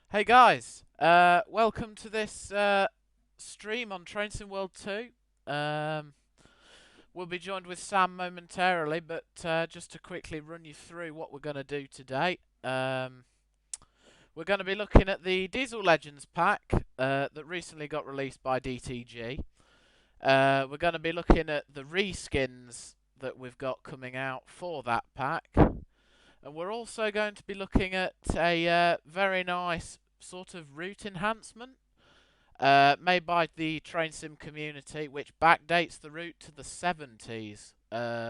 Hey guys, welcome to this stream on Train Sim World 2. Um, we'll be joined with Sam momentarily, but just to quickly run you through what we're going to do today. We're going to be looking at the Diesel Legends pack that recently got released by DTG. We're going to be looking at the reskins that we've got coming out for that pack. And we're also going to be looking at a very nice sort of route enhancement made by the Train Sim community, which backdates the route to the 70s,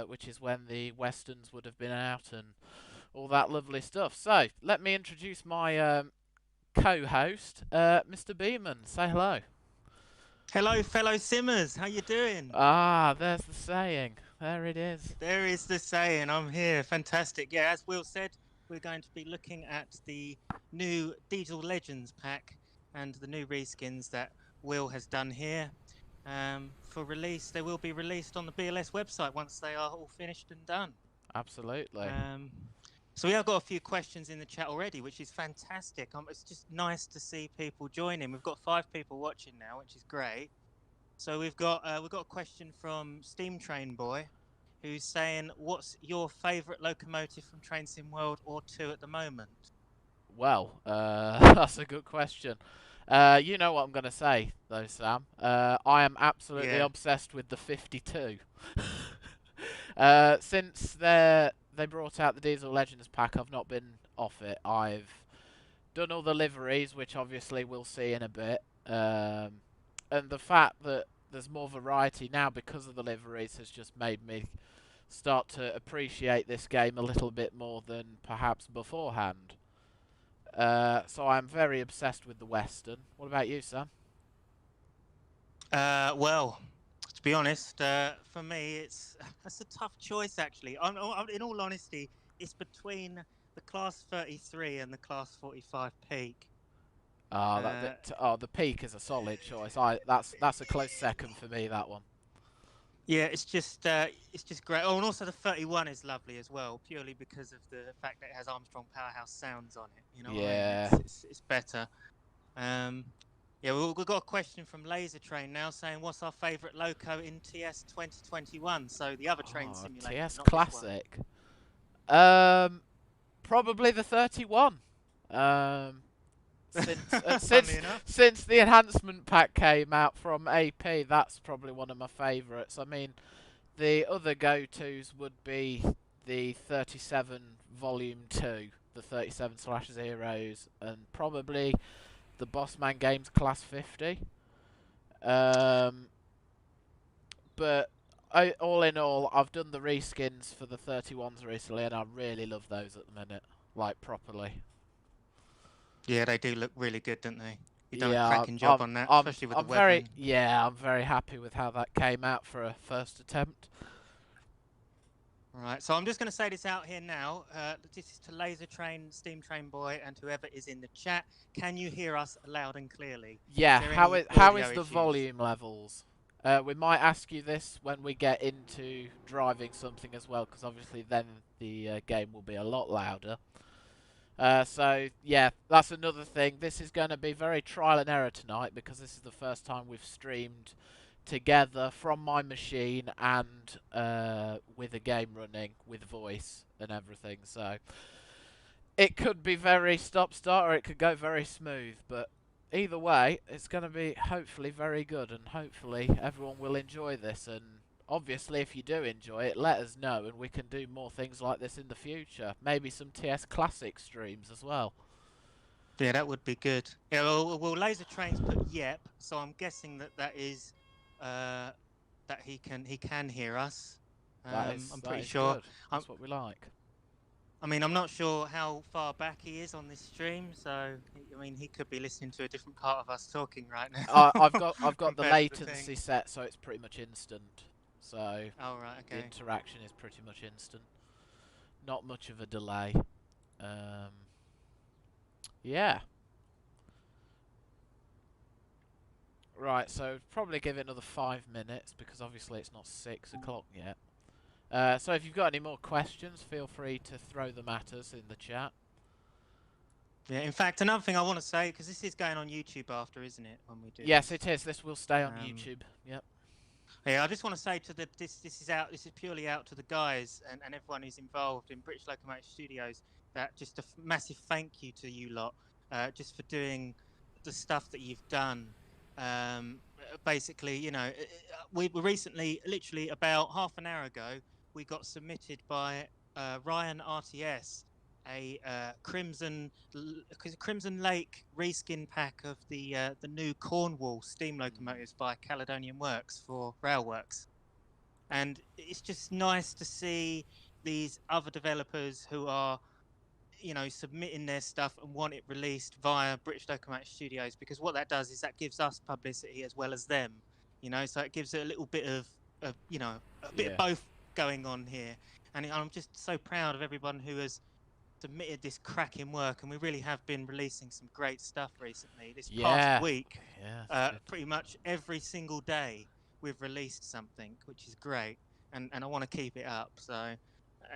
which is when the westerns would have been out and all that lovely stuff. So, let me introduce my co-host, Mr. Beeman. Say hello. Hello, fellow simmers. How you doing? Ah, there's the saying. There it is. There is the saying. I'm here. Fantastic. Yeah, as Will said, we're going to be looking at the new Diesel Legends pack and the new reskins that Will has done here for release. They will be released on the BLS website once they are all finished and done. Absolutely. Um, so we have got a few questions in the chat already, which is fantastic. It's just nice to see people joining. We've got 5 people watching now, which is great. So we've got a question from Steam Train Boy, who's saying, "What's your favourite locomotive from Train Sim World or 2 at the moment?" Well, that's a good question. You know what I'm going to say, though, Sam. I am absolutely Yeah. obsessed with the 52. Since they brought out the Diesel Legends pack, I've not been off it. I've done all the liveries, which obviously we'll see in a bit. And the fact that there's more variety now because of the liveries has just made me start to appreciate this game a little bit more than perhaps beforehand. So I'm very obsessed with the Western. What about you, Sam? Well, to be honest, for me, it's a tough choice actually. In all honesty, it's between the Class 33 and the Class 45 Peak. Uh, The Peak is a solid choice. That's a close second for me. That one. Yeah, it's just great. Oh, and also the 31 is lovely as well, purely because of the fact that it has Armstrong Powerhouse sounds on it. You know what I mean? Yeah. It's better. Um, yeah, we've got a question from Laser Train now saying, "What's our favourite loco in TS 2021?" So the other train Oh, simulator, TS not this one. Classic. Um, Probably the 31. Um, since uh, Funnily since enough. since the enhancement pack came out from AP, that's probably one of my favourites. I mean, the other go-tos would be the 37 Volume 2, the 37 slash zeros, and probably the Bossman Games Class 50. Um, but all in all, I've done the reskins for the 31s recently, and I really love those at the minute, like properly. Yeah, they do look really good, don't they? You've done a Yeah, cracking job on that, especially with the I'm very weathering. yeah, I'm very happy with how that came out for a first attempt. Right, so I'm just going to say this out here now. This is to Laser Train, Steam Train Boy, and whoever is in the chat. Can you hear us loud and clearly? Is Yeah, there any how audio is the issues? volume levels? We might ask you this when we get into driving something as well, because obviously then the game will be a lot louder. So yeah, that's another thing. This is going to be very trial and error tonight because this is the first time we've streamed together from my machine and with a game running with voice and everything. So it could be very stop-start or it could go very smooth, but either way, it's going to be hopefully very good and hopefully everyone will enjoy this. And obviously, if you do enjoy it, let us know and we can do more things like this in the future. Maybe some TS Classic streams as well. Yeah, that would be good. Yeah, well, Laser Train's put yep, so I'm guessing that that is uh, that he can hear us. I'm That pretty is sure. good. I'm, That's what we like. I mean, I'm not sure how far back he is on this stream, so I mean, he could be listening to a different part of us talking right now I've got the compared to the thing. latency set, so it's pretty much instant. So Oh, right, the okay. interaction is pretty much instant. Not much of a delay. Um, yeah. Right, so probably give it another 5 minutes because obviously it's not 6 o'clock yet. So if you've got any more questions, feel free to throw them at us in the chat. Yeah. In fact, another thing I want to say, because this is going on YouTube after, isn't it? When we do Yes, this. it is. This will stay on Um, YouTube. Yep. Yeah, I just want to say to the this is out. This is purely out to the guys and everyone who's involved in British Locomotive Studios. That just a massive thank you to you lot, just for doing the stuff that you've done. Basically, we were recently, literally about half an hour ago, we got submitted by Ryan RTS a Crimson Lake reskin pack of the new Cornwall steam locomotives by Caledonian Works for Railworks, and it's just nice to see these other developers who are submitting their stuff and want it released via British Locomotive Studios, because what that does is that gives us publicity as well as them, so it gives it a little bit of a bit of Yeah. both going on here, and I'm just so proud of everyone who has submitted this cracking work, and we really have been releasing some great stuff recently. This past Yeah. week, Yeah. It's good. pretty much every single day, we've released something, which is great, and I want to keep it up. So,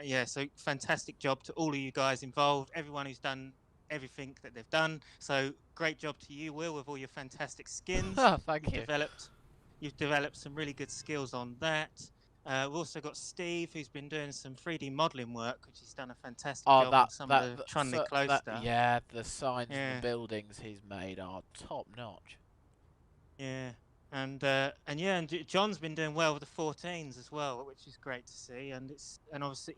yeah, so fantastic job to all of you guys involved, everyone who's done everything that they've done. So, great job to you, Will, with all your fantastic skins. Oh, thank You've you. developed, you've developed some really good skills on that. We've also got Steve, who's been doing some 3D modeling work, which he's done a fantastic Oh, job on some of the Trunley Close stuff. yeah, the signs and the Yeah, buildings he's made are top notch. yeah, and yeah, and John's been doing well with the 14s as well, which is great to see. And obviously,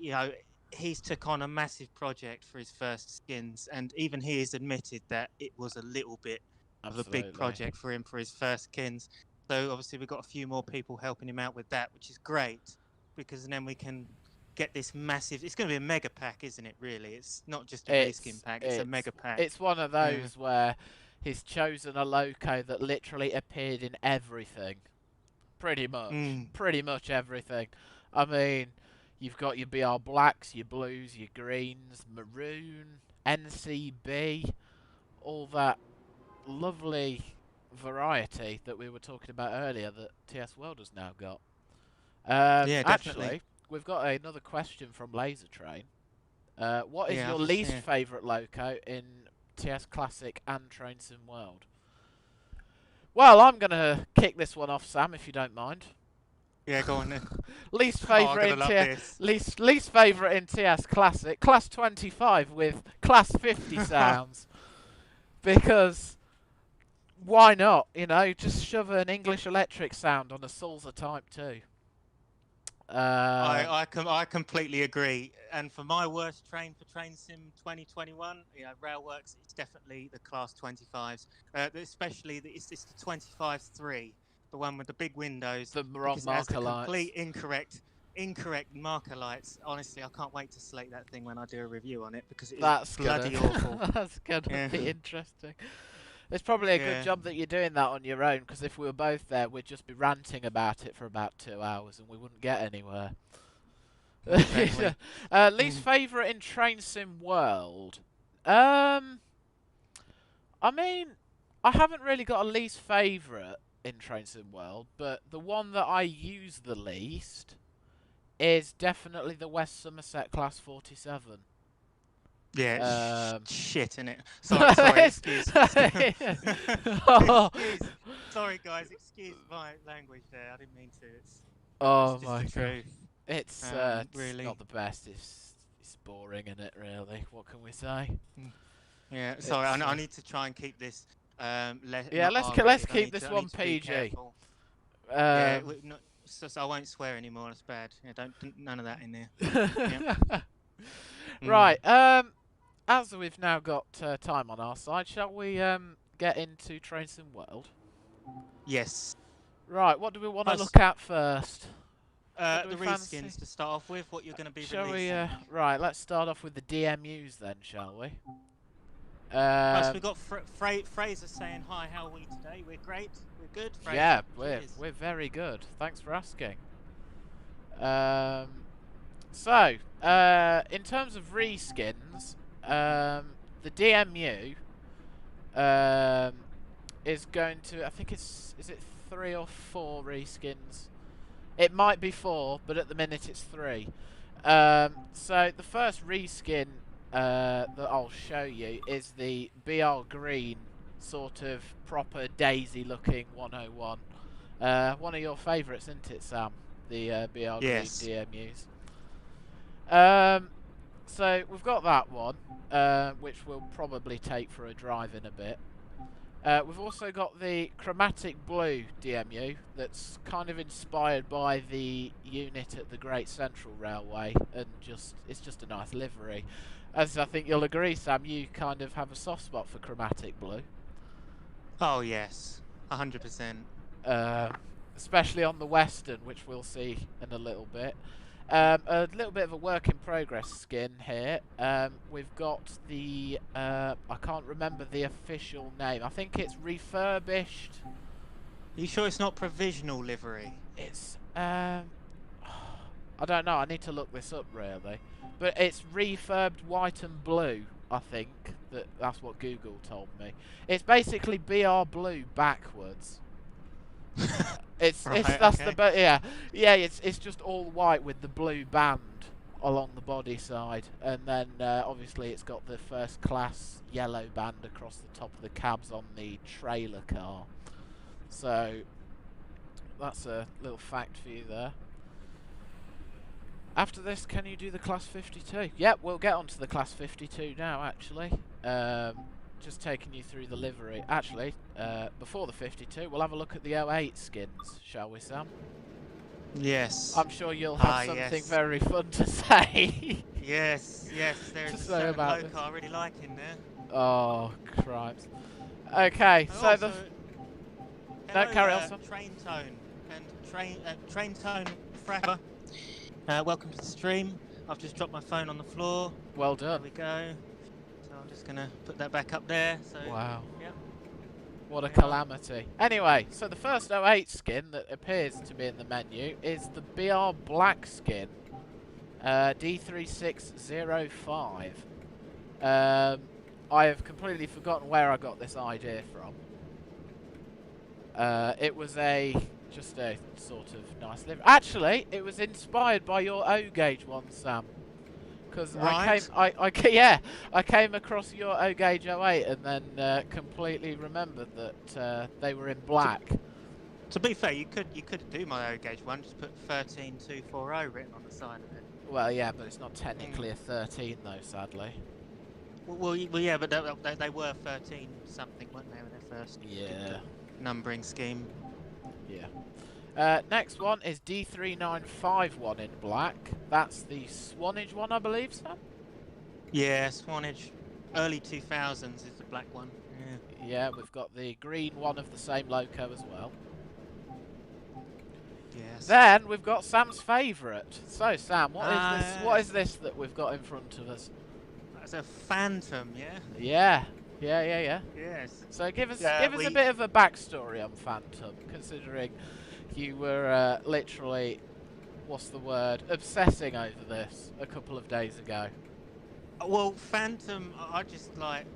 he's took on a massive project for his first skins, and even he has admitted that it was a little bit of a big Absolutely. project for him for his first skins. So obviously, we've got a few more people helping him out with that, which is great, because then we can get this massive. It's going to be a mega pack, isn't it? Really, it's not just a reskin pack; it's a mega pack. It's one of Yeah. those where he's chosen a loco that literally appeared in everything. Pretty much. Mm. Pretty much everything. I mean, you've got your BR blacks, your blues, your greens, maroon, NCB, all that lovely variety that we were talking about earlier that TS World has now got. Yeah, definitely. Actually, we've got another question from Laser Train. What is Yeah, your I've just, least yeah. favourite loco in TS Classic and Train Sim World? Well, I'm going to kick this one off, Sam, if you don't mind. Yeah, go on then. Least Oh, I'm favourite gonna in love TS this. least favourite in TS Classic, Class 25 with Class 50 sounds. Because why not? Just shove an English electric sound on a Sulzer Type 2. I completely agree. And for my worst train for Train Sim 2021, Railworks, it's definitely the Class 25s. Especially it's the 25-3, the one with the big windows, The wrong because it has the marker lights. complete incorrect marker lights. Honestly, I can't wait to slate that thing when I do a review on it, because it is bloody awful. That's gonna Yeah. be interesting. It's probably a good Yeah. job that you're doing that on your own, because if we were both there, we'd just be ranting about it for about 2 hours and we wouldn't get anywhere. Exactly. Least favourite in Train Sim World? I mean, I haven't really got a least favourite in Train Sim World, but the one that I use the least is definitely the West Somerset Class 47. Yeah, shit in it. Sorry, excuse. Oh. Excuse. Sorry, guys, excuse my language there. I didn't mean to. It's Oh just my the god. truth. It's Really. not the best. It's boring, isn't it? Really. What can we say? Yeah. Sorry, I need to try and keep this. Yeah, let's keep this one PG. Yeah, so I won't swear anymore. It's bad. Yeah, don't none of that in there. Yeah. Right. As we've now got time on our side, shall we get into Train Sim World? Yes. Right. What do we want to look at first? The reskins to start off with. What you're going to be Shall releasing. we? Right. Let's start off with the DMUs then, shall we? So we've got Fraser saying hi. How are we today? We're great. We're good. Fraser. Yeah, Cheers. we're very good. Thanks for asking. So in terms of reskins, the DMU is going to. I think is it 3 or 4 reskins? It might be 4, but at the minute it's 3. So the first reskin that I'll show you is the BR Green, sort of proper daisy-looking 101. One of your favourites, isn't it, Sam? The BR Green Yes. DMUs. So we've got that one, which we'll probably take for a drive in a bit. We've also got the Chromatic Blue DMU that's kind of inspired by the unit at the Great Central Railway, and it's just a nice livery. As I think you'll agree, Sam, you kind of have a soft spot for Chromatic Blue. Oh yes, 100%. Especially on the Western, which we'll see in a little bit. A little bit of a work in progress skin here. We've got the I can't remember the official name. I think it's refurbished. Are you sure it's not provisional livery? It's I don't know. I need to look this up really, but it's refurbed white and blue. I think that's what Google told me. It's basically BR Blue backwards. It's Right, that's okay. it's just all white with the blue band along the body side, and then obviously it's got the first class yellow band across the top of the cabs on the trailer car. So that's a little fact for you there. After this, can you do the class 52? Yep, we'll get onto the class 52 now actually. Just taking you through the livery. Actually, before the 52, we'll have a look at the 08 skins, shall we, Sam? Yes. I'm sure you'll have something yes. very fun to say. Yes, there's To a say certain about loco I really like in there. Oh, cripes. Okay, Oh, so also, no, carry on, Sam. Train Tone and Train Tone Frapper. Welcome to the stream. I've just dropped my phone on the floor. Well done. There we go. So I'm just gonna put that back up there. So Wow. Yep. What a calamity. Anyway, so the first 08 skin that appears to be in the menu is the BR Black skin, D3605. I have completely forgotten where I got this idea from. It was just a sort of nice livery. Actually, it was inspired by your O gauge one, Sam. Because right. I came across your O gauge 08 and then completely remembered that they were in black. To be fair, you could do my O gauge one. Just put 13240 written on the side of it. Well, yeah, but it's not technically a 13 though, sadly. Well, yeah, but they were 13 something, weren't they, when they first did the numbering scheme? Yeah. Next one is D3951 in black. That's the Swanage one, I believe, Sam? Yeah, Swanage. Early 2000s is the black one. Yeah. Yeah, we've got the green one of the same loco as well. Yes. Then we've got Sam's favourite. So, Sam, what is this that we've got in front of us? That's a Phantom, yeah? Yeah. Yes. So give us a bit of a backstory on Phantom, considering you were literally, what's the word, obsessing over this a couple of days ago. Well, Phantom, I just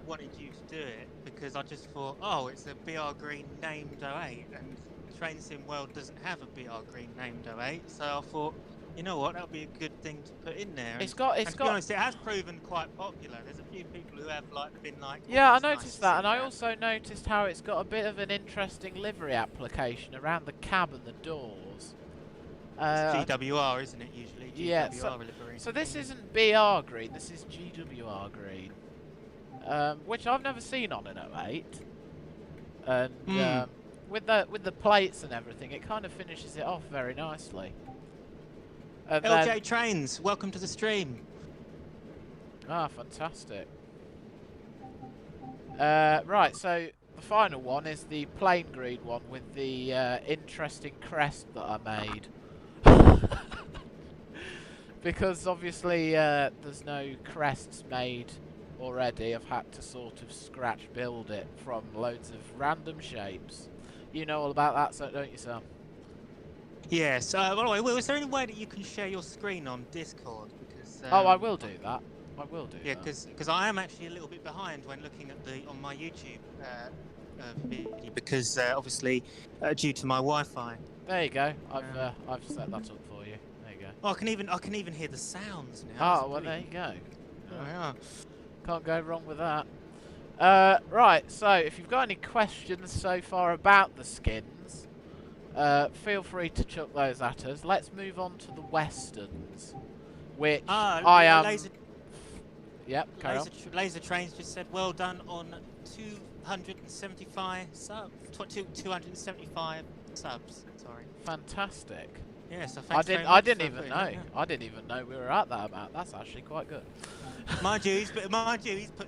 wanted you to do it because I just thought, oh, it's a BR Green named 08, and Train Sim World doesn't have a BR Green named 08, so I thought, you know what, that'll be a good thing to put in there. And to be honest, it has proven quite popular. There's a few people who have been like, oh, yeah, I nice noticed that, and I also noticed how it's got a bit of an interesting livery application around the cab and the doors. It's GWR, isn't it, usually? GWR yeah, livery. So this isn't BR green, this is GWR green. Which I've never seen on an 08. And with the plates and everything, it kind of finishes it off very nicely. And LJ Trains, welcome to the stream. Ah, fantastic. Right, so the final one is the plain green one with the interesting crest that I made. Because obviously there's no crests made already. I've had to sort of scratch build it from loads of random shapes. You know all about that, so don't you, Sam? Yes. By the way, is there any way that you can share your screen on Discord? Because I will do that. I will do that. Yeah, because I am actually a little bit behind when looking at on my YouTube video, because obviously due to my Wi-Fi. There you go. I've set that up for you. There you go. Oh, I can even hear the sounds now. Oh, well, there you go. Oh, yeah. Can't go wrong with that. Right, so if you've got any questions so far about the skins, feel free to chuck those at us. Let's move on to the westerns, which I am. Yep, carry on. Laser Trains just said, well done on 275 subs. 275 subs. Sorry. Fantastic. Yeah, so thanks very much. I didn't even know. Yeah. I didn't even know we were at that amount. That's actually quite good. Mind you, he's put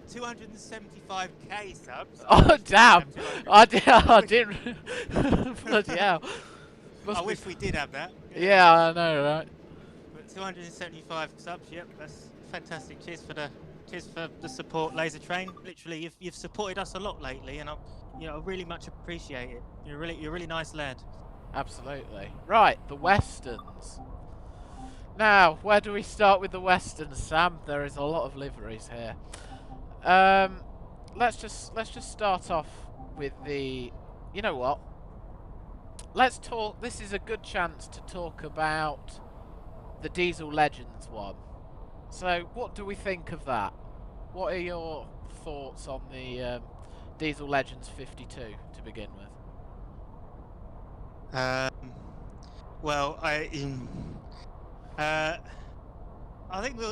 275k subs. Oh damn! I didn't. Bloody hell! I wish we did have that. Yeah, I know, right? But 275 subs. Yep, that's fantastic. Cheers for the support, Laser Train. Literally, you've supported us a lot lately, and I really much appreciate it. You're a really nice lad. Absolutely. Right, the westerns. Now, where do we start with the westerns, Sam? There is a lot of liveries here. Let's just start off with the. You know what? Let's talk. This is a good chance to talk about the Diesel Legends one. So, what do we think of that? What are your thoughts on the Diesel Legends 52 to begin with? Well, I think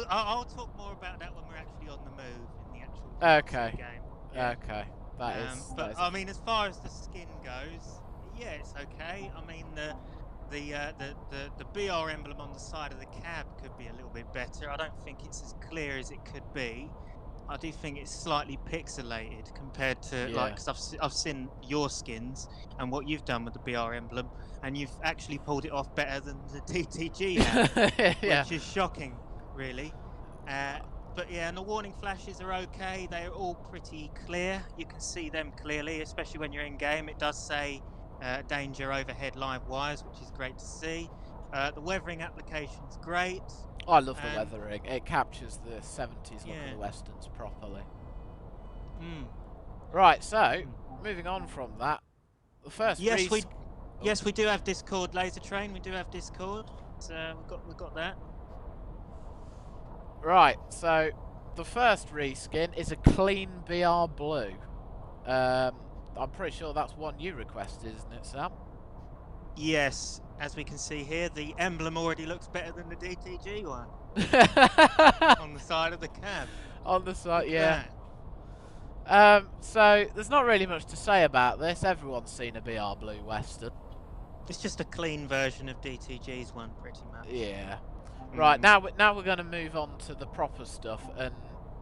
I'll talk more about that when we're actually on the move in the actual game. Yeah. Okay. That is. I mean, as far as the skin goes, yeah, it's okay. I mean, the BR emblem on the side of the cab could be a little bit better. I don't think it's as clear as it could be. I do think it's slightly pixelated compared to cause I've seen your skins and what you've done with the BR emblem, and you've actually pulled it off better than the TTG have, which is shocking, really. But yeah, and the warning flashes are okay. They're all pretty clear. You can see them clearly, especially when you're in game. It does say danger overhead live wires, which is great to see. The weathering application's great. I love the weathering. It captures the 70s look of the westerns properly. Right, so moving on from that, the first yes, we do have Discord, Laser Train. We do have Discord. So we've got that. Right, so the first reskin is a clean BR blue. I'm pretty sure that's one you requested, isn't it, Sam? Yes, as we can see here, the emblem already looks better than the DTG one. On the side of the cab. On the side, yeah. So there's not really much to say about this. Everyone's seen a BR blue western. It's just a clean version of DTG's one, pretty much. Yeah. Right, now we're going to move on to the proper stuff, and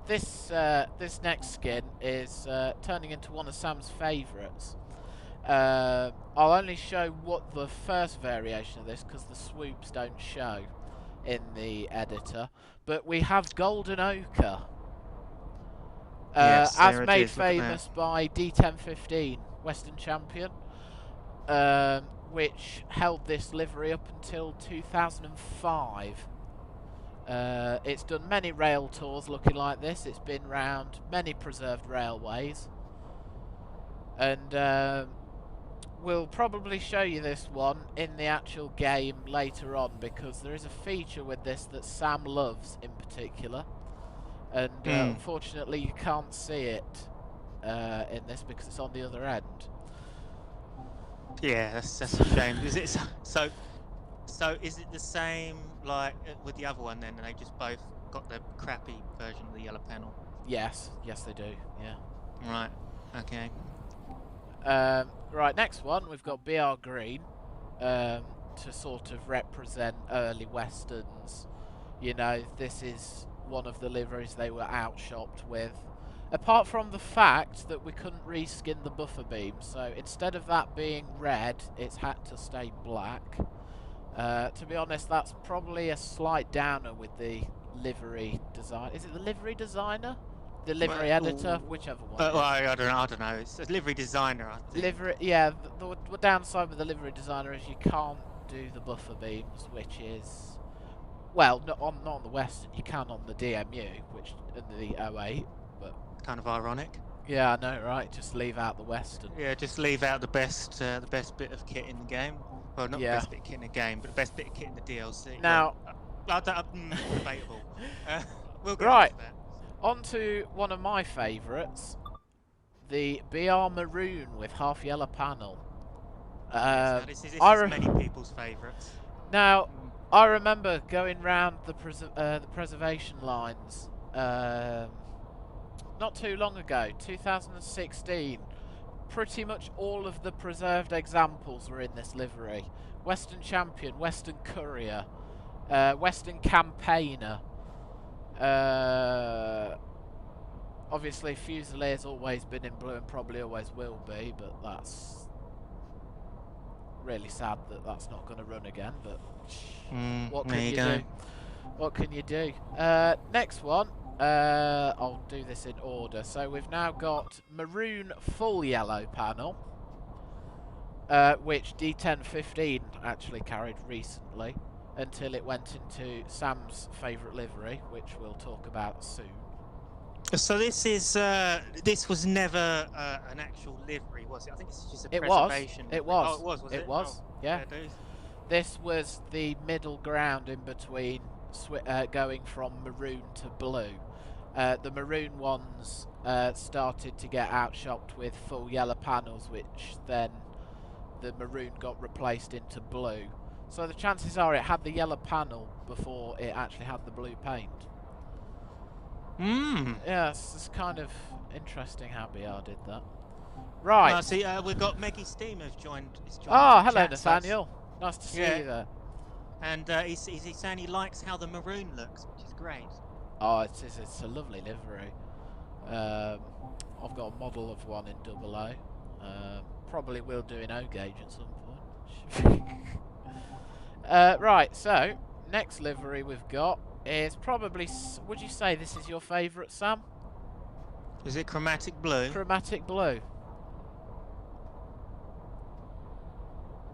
this next skin is turning into one of Sam's favourites. I'll only show what the first variation of this, because the swoops don't show in the editor. But we have Golden Ochre, yes, as made famous by D1015, Western Champion, which held this livery up until 2005. It's done many rail tours looking like this. It's been round many preserved railways. And we'll probably show you this one in the actual game later on, because there is a feature with this that Sam loves in particular. And unfortunately you can't see it in this because it's on the other end. Yeah, that's a shame. Is it so is it the same like with the other one then, and they just both got the crappy version of the yellow panel? Yes, they do, yeah. Right, okay. Right, next one, we've got BR Green, to sort of represent early westerns. You know, this is one of the liveries they were outshopped with. Apart from the fact that we couldn't reskin the buffer beam, so instead of that being red, it's had to stay black. To be honest, that's probably a slight downer with the livery design. Is it the livery designer? The livery editor? Whichever one. Well, I don't know. It's a livery designer, I think. Livery, yeah, the downside with the livery designer is you can't do the buffer beams, which is... Well, not on the Western, you can on the DMU, which in the 08, but... Kind of ironic. Yeah, I know, right? Just leave out the Western. Yeah, just leave out the best bit of kit in the game. Well, not the best bit of kit in the game, but the best bit of kit in the DLC. Now... Debatable. We'll go right. into that. On to one of my favourites, the BR Maroon with half yellow panel. Yes, now this is many people's favourites. Now, I remember going round the preservation lines not too long ago, 2016. Pretty much all of the preserved examples were in this livery. Western Champion, Western Courier, Western Campaigner. Obviously, Fusilier's always been in blue and probably always will be, but that's really sad that that's not going to run again. But what can you do? What can you do? Next one. I'll do this in order. So we've now got maroon full yellow panel, which D1015 actually carried recently, until it went into Sam's favourite livery, which we'll talk about soon. So this was never an actual livery, was it? I think it's just a preservation. It was. Oh, it was. It was. Yeah. This was the middle ground in between going from maroon to blue. The maroon ones started to get outshopped with full yellow panels, which then the maroon got replaced into blue. So the chances are it had the yellow panel before it actually had the blue paint. Yeah, it's kind of interesting how BR did that. Right. See, we've got Meggie Steamer's joined. Oh, hello, Nathaniel. Nice to see you there. And he's saying he likes how the maroon looks, which is great. Oh, it's a lovely livery. I've got a model of one in double O. Probably will do in O gauge at some point. Right, so next livery we've got is probably. Would you say this is your favourite, Sam? Is it chromatic blue? Chromatic blue.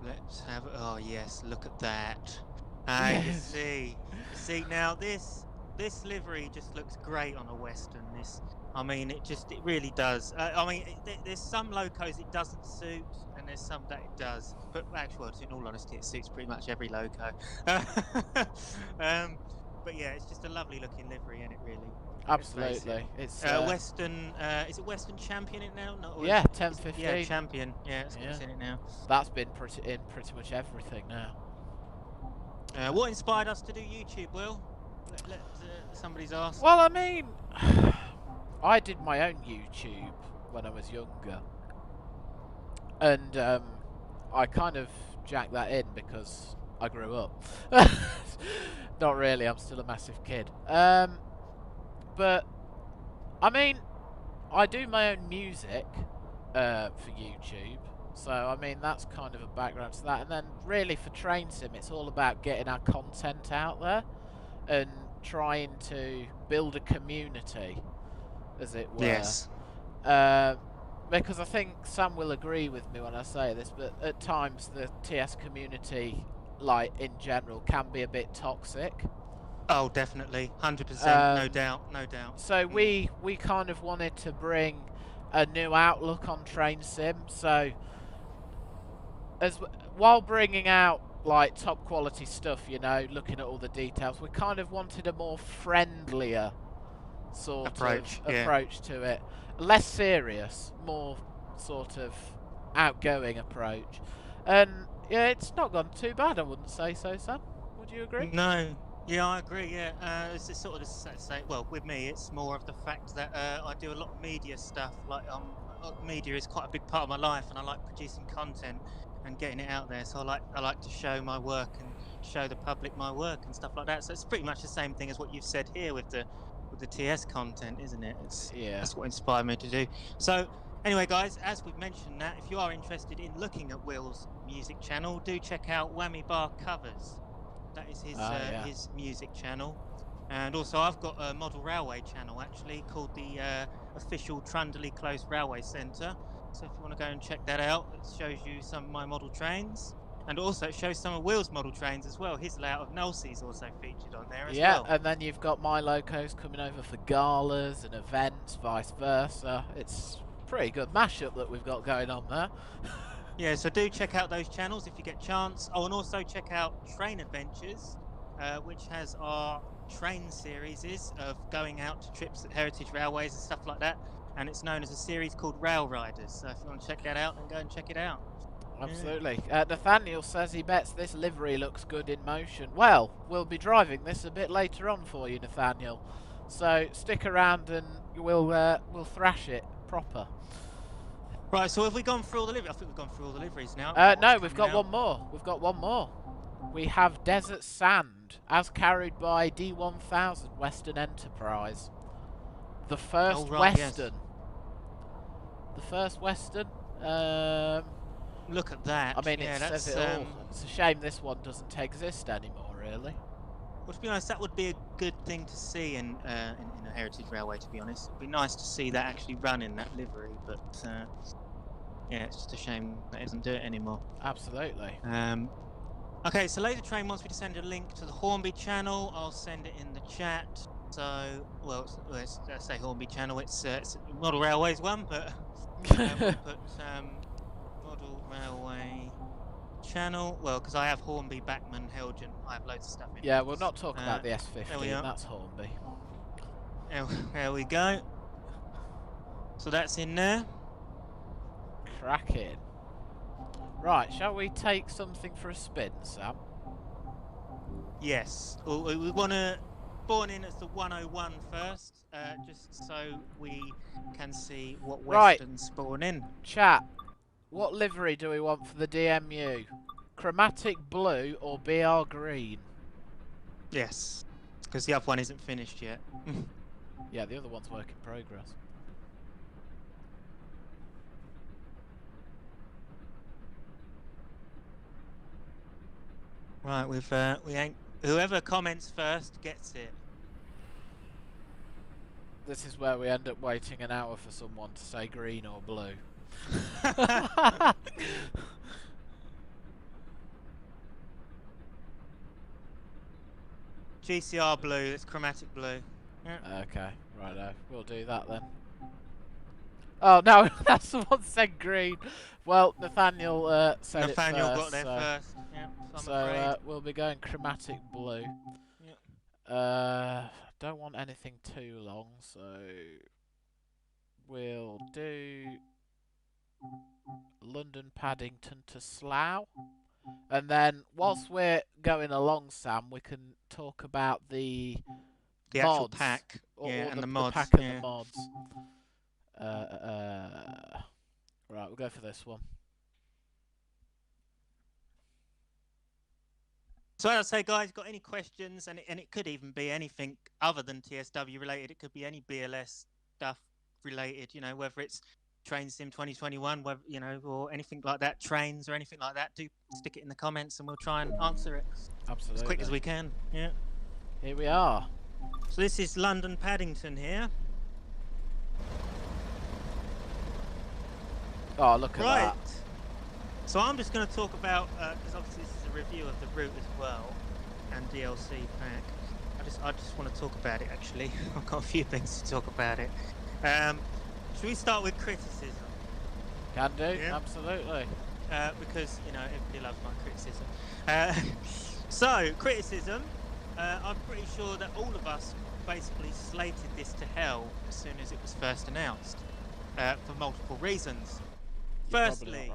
Let's have. Oh yes, look at that. You see now this livery just looks great on a Western. I mean, it really does. I mean, there's some locos it doesn't suit, and there's some that it does. But actually, in all honesty, it suits pretty much every loco. But yeah, it's just a lovely looking livery, isn't it? Really. Absolutely. It's Western. Is it Western Champion it now? No, yeah, 10-15. Yeah, Champion. Yeah, it's in it now. That's been pretty much everything now. What inspired us to do YouTube, Will? Somebody's asked. Well, I mean, I did my own YouTube when I was younger, and I kind of jacked that in because I grew up. Not really, I'm still a massive kid. But, I mean, I do my own music for YouTube, so, I mean, that's kind of a background to that. And then, really, for Train Sim, it's all about getting our content out there and trying to build a community, as it were. Yes. Because I think Sam will agree with me when I say this, but at times the TS community, like, in general, can be a bit toxic. Oh, definitely, 100%, no doubt. So we kind of wanted to bring a new outlook on Train Sim. So while bringing out like top quality stuff, you know, looking at all the details, we kind of wanted a more friendlier sort of approach to it, less serious, more sort of outgoing approach. And yeah, it's not gone too bad, I wouldn't say so, Sam. Would you agree? No. Yeah, I agree. Yeah, it's sort of the same. Well, with me, it's more of the fact that I do a lot of media stuff. Like, media is quite a big part of my life, and I like producing content and getting it out there. So I like to show my work and show the public my work and stuff like that. So it's pretty much the same thing as what you've said here with the TS content, isn't it? That's what inspired me to do. So anyway, guys, as we've mentioned that, if you are interested in looking at Will's music channel, do check out Whammy Bar Covers. That is his music channel. And also I've got a model railway channel actually called the official Trundley Close Railway Centre. So if you want to go and check that out, it shows you some of my model trains. And also it shows some of Will's model trains as well. His layout of Nelsey's also featured on there as well. Yeah, and then you've got my locos coming over for galas and events, vice versa. It's a pretty good mashup that we've got going on there. Yeah, so do check out those channels if you get a chance. Oh, and also check out Train Adventures, which has our train series is of going out to trips at heritage railways and stuff like that. And it's known as a series called Rail Riders. So if you want to check that out, then go and check it out. Absolutely. Nathaniel says he bets this livery looks good in motion. Well, we'll be driving this a bit later on for you, Nathaniel. So stick around and we'll thrash it proper. Right, so have we gone through all the liveries? I think we've gone through all the liveries now. No, we've got one more. We've got one more. We have Desert Sand, as carried by D1000 Western Enterprise. The first Western. Yes. The first Western. Look at that. I mean, it says it all. It's a shame this one doesn't exist anymore, really. Well, to be honest, that would be a good thing to see in a heritage railway, to be honest. It would be nice to see that actually run in that livery, but yeah, it's just a shame that it doesn't do it anymore. Absolutely. Okay, so Laser Train wants me to send a link to the Hornby channel. I'll send it in the chat. So, well, I say Hornby channel, it's Model Railways one, but we'll put Model Railway channel. Well, because I have Hornby, Backman, Helgen. I have loads of stuff in. Yeah, we'll not talk about the S15. That's Hornby. There we go. So that's in there. Cracking. Right, shall we take something for a spin, Sam? Yes. We want to spawn in as the 101 first, just so we can see what Westerns spawn in. Chat, what livery do we want for the DMU? Chromatic blue or BR green? Yes, because the other one isn't finished yet. Yeah, the other one's work in progress. Right, we ain't. Whoever comments first gets it. This is where we end up waiting an hour for someone to say green or blue. GCR blue. It's chromatic blue. Yeah. Okay, righto. We'll do that then. Oh no, that's the one said green. Well, Nathaniel said Nathaniel it first. Got there first. Yeah, so we'll be going chromatic blue. Yep. Don't want anything too long, so we'll do London Paddington to Slough. And then whilst we're going along, Sam, we can talk about the mods, actual pack, and the mods. The pack and the mods. Right, we'll go for this one. So as I say, guys, got any questions, and it could even be anything other than TSW related. It could be any BLS stuff related, you know, whether it's Train Sim 2021, whether, you know, or anything like that, trains or anything like that. Do stick it in the comments, and we'll try and answer it as quick as we can. Yeah. Here we are. So this is London Paddington here. Oh, look at that. So I'm just going to talk about, because obviously this is a review of the route as well, and DLC pack. I just want to talk about it, actually. I've got a few things to talk about it. Should we start with criticism? Can do, yeah. Absolutely. Because, you know, everybody loves my criticism. So, criticism. I'm pretty sure that all of us basically slated this to hell as soon as it was first announced, for multiple reasons. Firstly,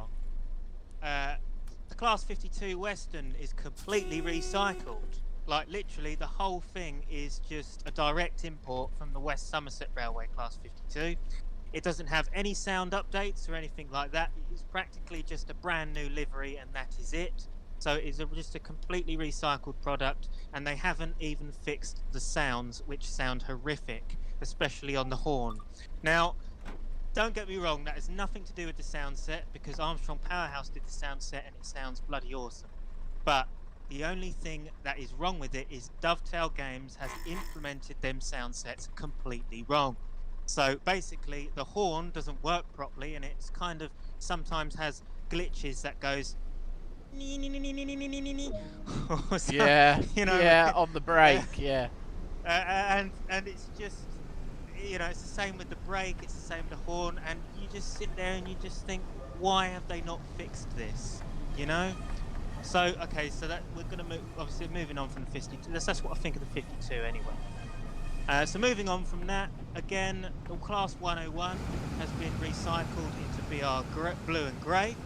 the Class 52 Western is completely recycled. Like, literally, the whole thing is just a direct import from the West Somerset Railway Class 52. It doesn't have any sound updates or anything like that. It's practically just a brand new livery, and that is it. So it's just a completely recycled product, and they haven't even fixed the sounds, which sound horrific, especially on the horn. Now, don't get me wrong, that has nothing to do with the sound set, because Armstrong Powerhouse did the sound set and it sounds bloody awesome. But the only thing that is wrong with it is Dovetail Games has implemented them sound sets completely wrong. So basically the horn doesn't work properly, and it's kind of sometimes has glitches that goes so, yeah, you know, yeah, on the brake, yeah. And it's just, you know, it's the same with the brake, it's the same with the horn, and you just sit there and you just think, why have they not fixed this, you know? So okay, so that we're going to move. Obviously, moving on from the 52. That's what I think of the 52 anyway. So moving on from that, again, the Class 101 has been recycled into BR Blue and Grey,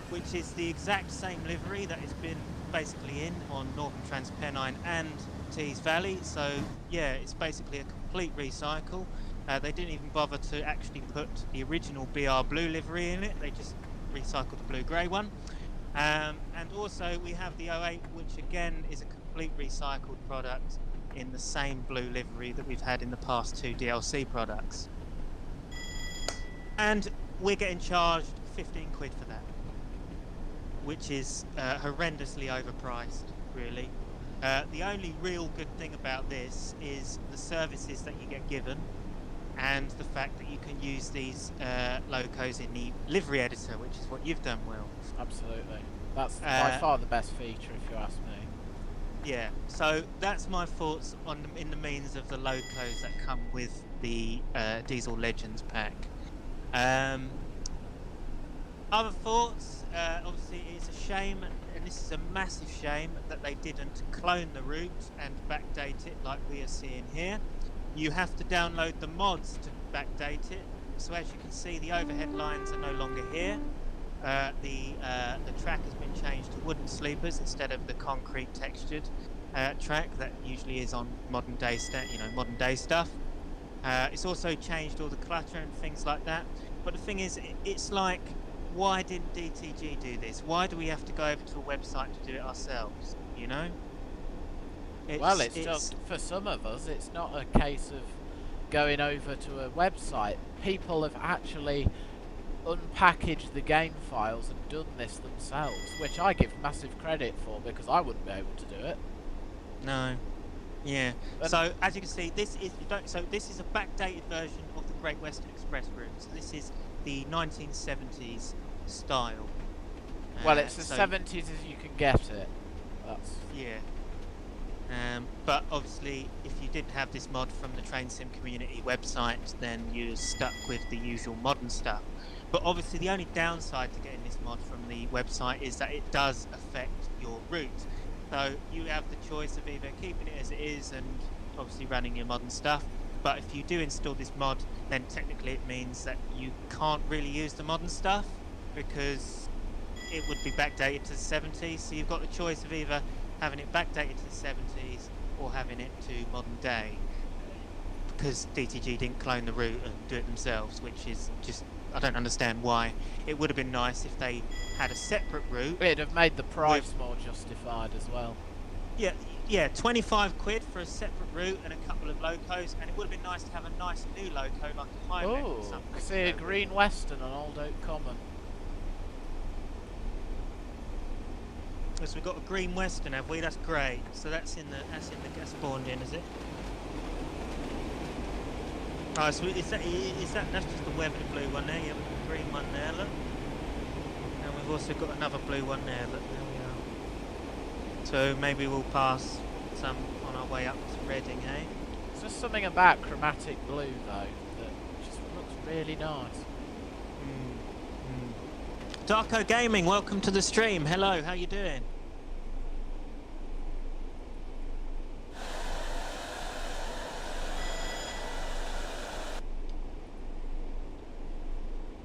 which is the exact same livery that it's been basically in on Northern Transpennine and Tees Valley. So yeah, it's basically a complete recycle. They didn't even bother to actually put the original BR Blue livery in it. They just recycled the Blue Grey one. And also we have the 08, which again is a complete recycled product in the same blue livery that we've had in the past 2 DLC products. And we're getting charged 15 quid for that, which is horrendously overpriced, really. The only real good thing about this is the services that you get given and the fact that you can use these locos in the livery editor, which is what you've done, Will. Absolutely. That's by far the best feature, if you ask me. Yeah, so that's my thoughts on in the means of the locos that come with the Diesel Legends pack. Other thoughts, obviously it's a shame, and this is a massive shame, that they didn't clone the route and backdate it like we are seeing here. You have to download the mods to backdate it, so as you can see the overhead lines are no longer here. The track has been changed to wooden sleepers instead of the concrete textured track that usually is on modern day stuff. It's also changed all the clutter and things like that. But the thing is, it's like, why didn't DTG do this? Why do we have to go over to a website to do it ourselves? You know? It's just, for some of us, it's not a case of going over to a website. People have actually unpackaged the game files and done this themselves, which I give massive credit for, because I wouldn't be able to do it. No. Yeah. So as you can see, this is a backdated version of the Great Western Express route. So this is the 1970s style. Well, it's as 70s as you can get it. That's yeah. But obviously, if you didn't have this mod from the Train Sim Community website, then you're stuck with the usual modern stuff. But obviously, the only downside to getting this mod from the website is that it does affect your route. So you have the choice of either keeping it as it is and obviously running your modern stuff. But if you do install this mod, then technically it means that you can't really use the modern stuff because it would be backdated to the 70s. So you've got the choice of either having it backdated to the 70s or having it to modern day, because DTG didn't clone the route and do it themselves, which is just, I don't understand why. It would have been nice if they had a separate route. It'd have made the price more justified as well. Yeah, 25 quid for a separate route and a couple of locos, and it would have been nice to have a nice new loco like a High-Mech or something. See a Green Western on Old Oak Common. So we've got a Green Western, have we? That's great. So that's spawned in, is it? Oh, so that's just the weathered blue one there. You have a green one there, look. And we've also got another blue one there, look. There we are. So maybe we'll pass some on our way up to Reading, eh? There's just something about chromatic blue though that just looks really nice. Darko Gaming, welcome to the stream. Hello, how you doing?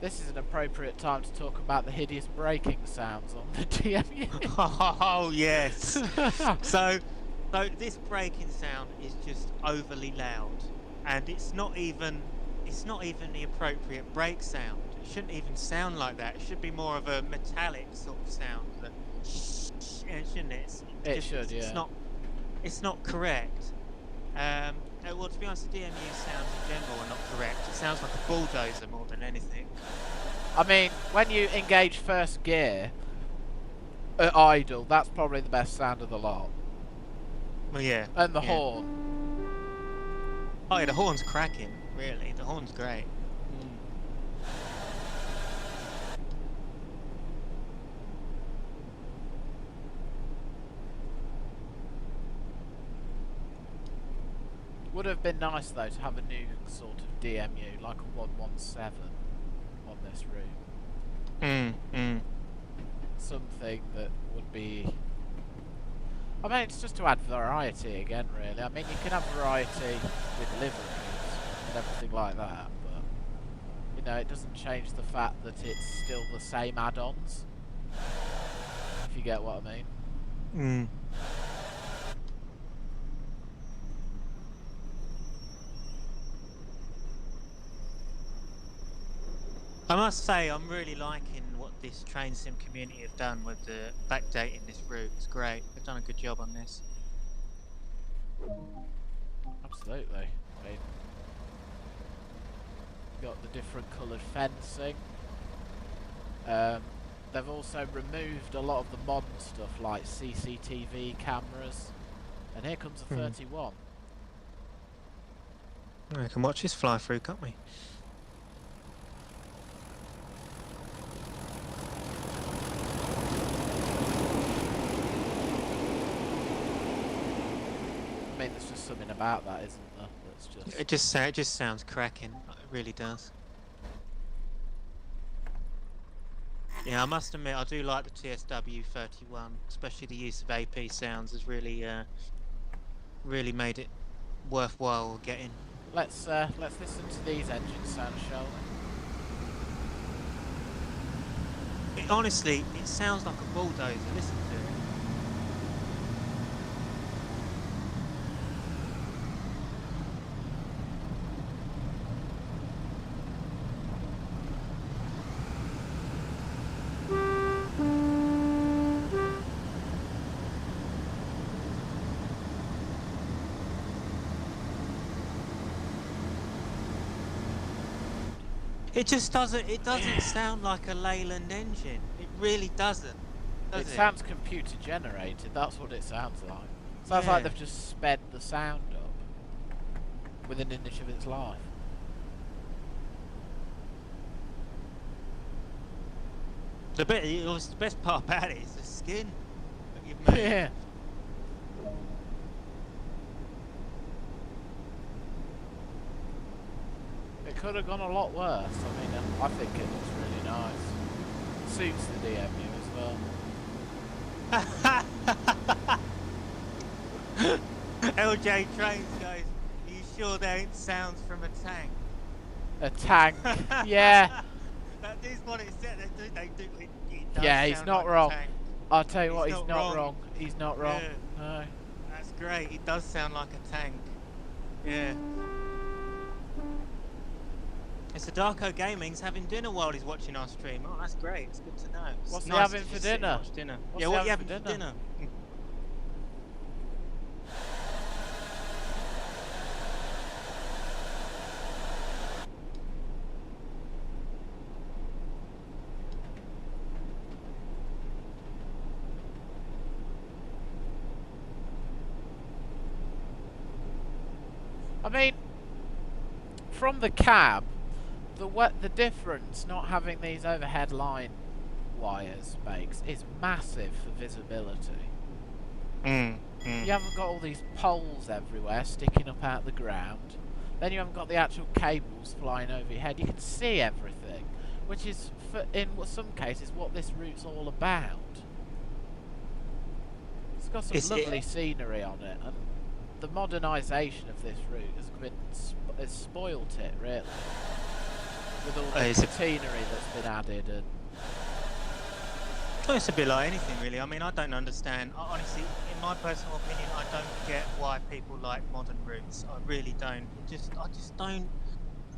This is an appropriate time to talk about the hideous braking sounds on the DMU. Oh yes. so this braking sound is just overly loud, and it's not even the appropriate brake sound. It shouldn't even sound like that. It should be more of a metallic sort of sound. Shouldn't it? It should, yeah. It's not correct. Well, to be honest, the DMU sounds in general are not correct. It sounds like a bulldozer more than anything. I mean, when you engage first gear at idle, that's probably the best sound of the lot. Well, yeah. And the horn. Oh yeah, the horn's cracking. Really, the horn's great. Would have been nice though to have a new sort of DMU, like a 117 on this route. something that would be. I mean, it's just to add variety again, really. I mean, you can have variety with liveries and everything like that, but you know, it doesn't change the fact that it's still the same add-ons. If you get what I mean. I must say, I'm really liking what this train sim community have done with the backdating this route. It's great. They've done a good job on this. Absolutely. I mean, got the different coloured fencing. They've also removed a lot of the modern stuff like CCTV cameras. And here comes a 31. We can watch this fly through, can't we? I mean, there's just something about that, isn't there? That's It just sounds cracking. It really does. Yeah, I must admit, I do like the TSW 31, especially the use of AP sounds has really, really made it worthwhile getting. Let's listen to these engine sounds, shall we? Honestly, it sounds like a bulldozer. Listen to it. It just doesn't. It doesn't sound like a Leyland engine. It really doesn't. It sounds computer generated. That's what it sounds like. Sounds like they've just sped the sound up within an inch of its life. The best part about it is the skin that you've made. Yeah. It could have gone a lot worse. I mean, I think it looks really nice. Suits the DMU as well. LJ Trains goes, are you sure there ain't sounds from a tank? A tank, yeah. That is what it said. They do it does Yeah, he's sound not like wrong. a tank. I'll tell you what, He's he's not not wrong. wrong. He's not wrong. Yeah. No. That's great. It does sound like a tank. Yeah. It's the Darko Gaming's having dinner while he's watching our stream. Oh, that's great. It's good to know. It's What's he nice having to for just sit and dinner? watch dinner? What's Yeah, he what are you having having for for dinner? I mean, from the cab, the difference not having these overhead line wires makes is massive for visibility. You haven't got all these poles everywhere sticking up out the ground. Then you haven't got the actual cables flying over your head. You can see everything, which is, in some cases, what this route's all about. It's got some lovely scenery on it, and the modernisation of this route has spoilt it, really, with all the machinery that's been added. And well, it's a bit like anything, really. I mean, I don't understand. Honestly, in my personal opinion, I don't get why people like modern routes. I really don't. I just don't.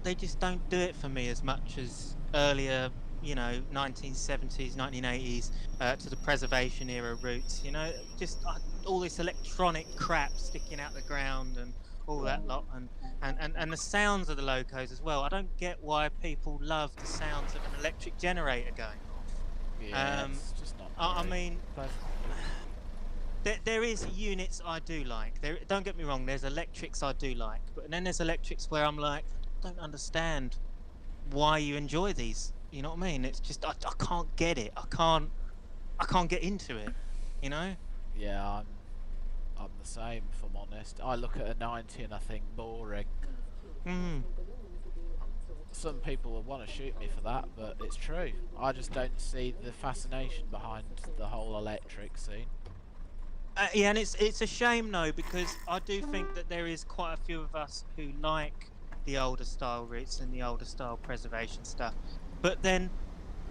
They just don't do it for me as much as earlier, you know, 1970s, 1980s to the preservation era routes. You know, just all this electronic crap sticking out the ground and all that lot, and the sounds of the locos as well. I don't get why people love the sounds of an electric generator going off. yeah, it's just not. I mean, there is units I do like. Don't get me wrong. There's electrics I do like, but then there's electrics where I'm like, I don't understand why you enjoy these. You know what I mean? It's just I can't get it. I can't get into it. You know? Yeah, I'm the same. If I'm honest, I look at a 90 and I think boring. some people will want to shoot me for that, but it's true. I just don't see the fascination behind the whole electric scene. Yeah, and it's a shame though, because I do think that there is quite a few of us who like the older style routes and the older style preservation stuff. But then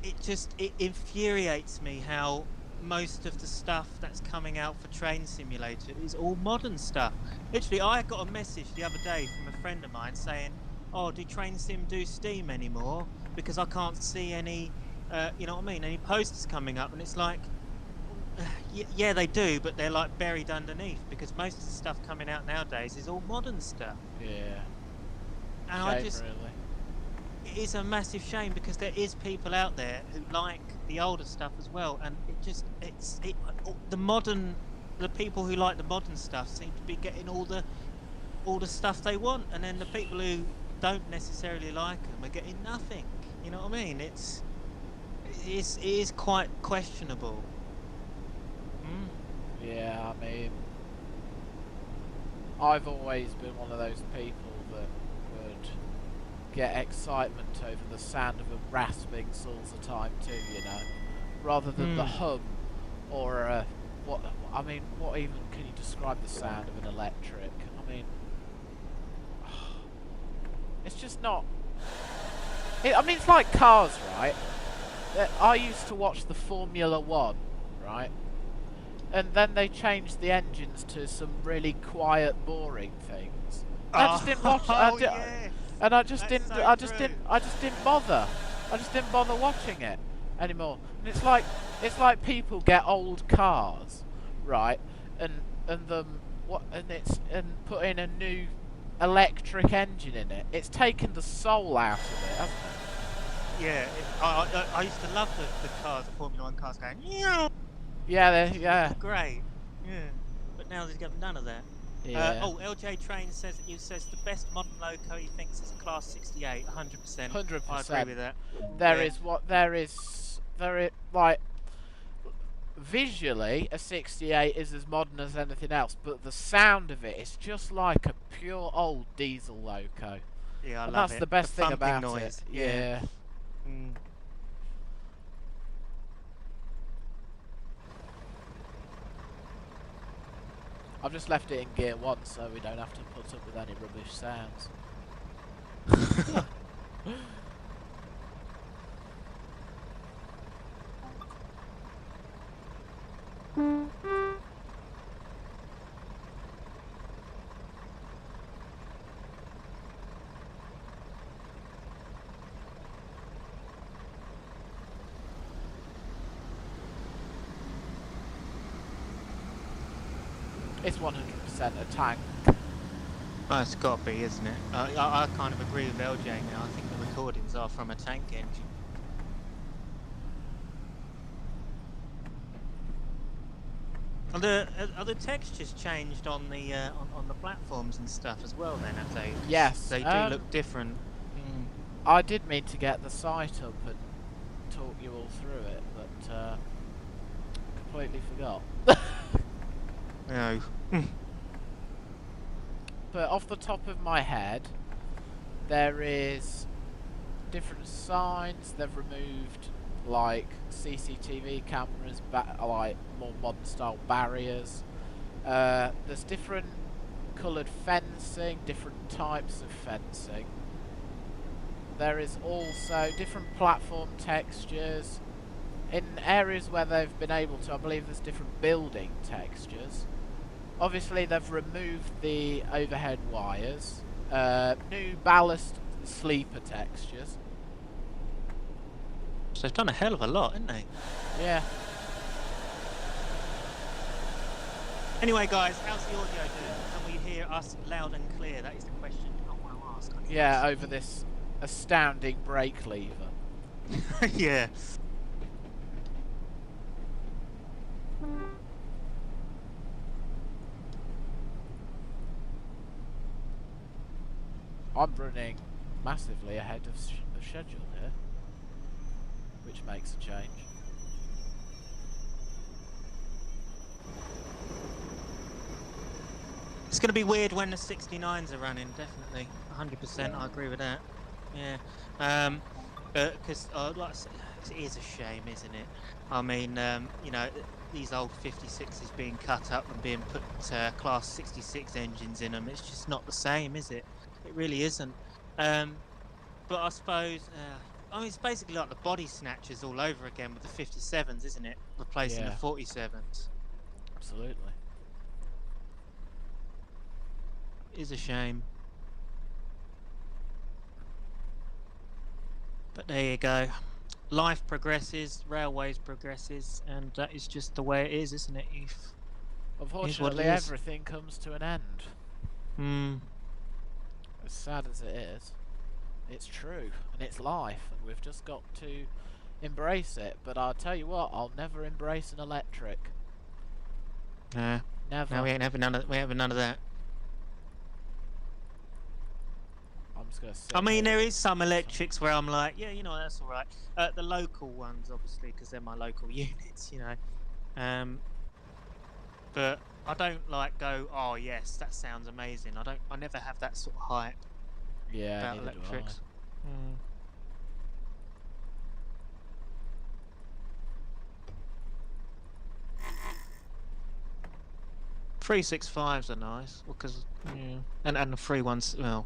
it infuriates me how most of the stuff that's coming out for Train Simulator is all modern stuff. Literally, I got a message the other day from a friend of mine saying, "Oh, do Train Sim do Steam anymore? Because I can't see any, you know what I mean, any posters coming up." And it's like, yeah, they do, but they're like buried underneath, because most of the stuff coming out nowadays is all modern stuff. Yeah. And Shame, I just, really. it is a massive shame, because there is people out there who like the older stuff as well, and the people who like the modern stuff seem to be getting all the stuff they want, and then the people who don't necessarily like them are getting nothing. You know what I mean? It is quite questionable. Yeah, I mean, I've always been one of those people that would get excitement over the sound of a rasping saucer time too, you know, rather than the hum or what even can you describe the sound of an electric? I mean, it's just not. I mean, it's like cars, right? I used to watch the Formula One, right? And then they changed the engines to some really quiet, boring things. I just didn't watch. Yes. And I just That's didn't. so I just true. didn't. I just didn't bother. I just didn't bother watching it anymore. And it's like people get old cars, right? And put in a new electric engine in it. It's taken the soul out of it, hasn't it? Yeah, I used to love the cars, the Formula One cars going. Yeah, It's great. Yeah, but now there's none of that. Yeah. LJ Train says the best modern loco he thinks is a Class 68, 100%. 100%. I agree with that. There is like visually a 68 is as modern as anything else, but the sound of it is just like a pure old diesel loco. Yeah, and love that's it. the best thing about noise. it. Yeah. I've just left it in gear 1 so we don't have to put up with any rubbish sounds. It's 100% a tank. Oh, it's got to be, isn't it? I kind of agree with LJ now. I think the recordings are from a tank engine. Are the textures changed on the platforms and stuff as well? Then have they? Yes. They do look different. I did mean to get the site up and talk you all through it, but completely forgot. No. But off the top of my head, there is different signs. They've removed like CCTV cameras, like more modern style barriers. There's different coloured fencing, different types of fencing. There is also different platform textures. In areas where they've been able to, I believe there's different building textures. Obviously they've removed the overhead wires. New ballast sleeper textures. So they've done a hell of a lot, haven't they? Yeah. Anyway, guys, how's the audio doing? Can we hear us loud and clear? That is the question I want to ask. Yeah, over this astounding brake lever. Yeah. I'm running massively ahead of schedule here, which makes a change. It's going to be weird when the 69s are running, definitely. 100%, I agree with that. Yeah. Because like I say, it is a shame, isn't it? I mean, you know, these old 56s being cut up and being put Class 66 engines in them. It's just not the same, is it? It really isn't. But I suppose, I mean, it's basically like the body snatchers all over again with the 57s, isn't it? Replacing the Yeah, 47s. absolutely. It is a shame. But there you go. Life progresses, railways progresses, and that is just the way it is, isn't it, Eve? It is what it Unfortunately, is. everything comes to an end. Hmm. As sad as it is, it's true, and it's life, and we've just got to embrace it. But I'll tell you what, I'll never embrace an electric. Nah. No, Never. we ain't having none of. We having none of that. I'm just gonna sit I mean, there here. is some electrics where I'm like, yeah, you know, that's all right. The local ones, obviously, because they're my local units, you know. But I don't like go. Oh yes, that sounds amazing. I don't. I never have that sort of hype Yeah, about neither do electrics. Mm. 365s are nice because yeah, and the 317. Well,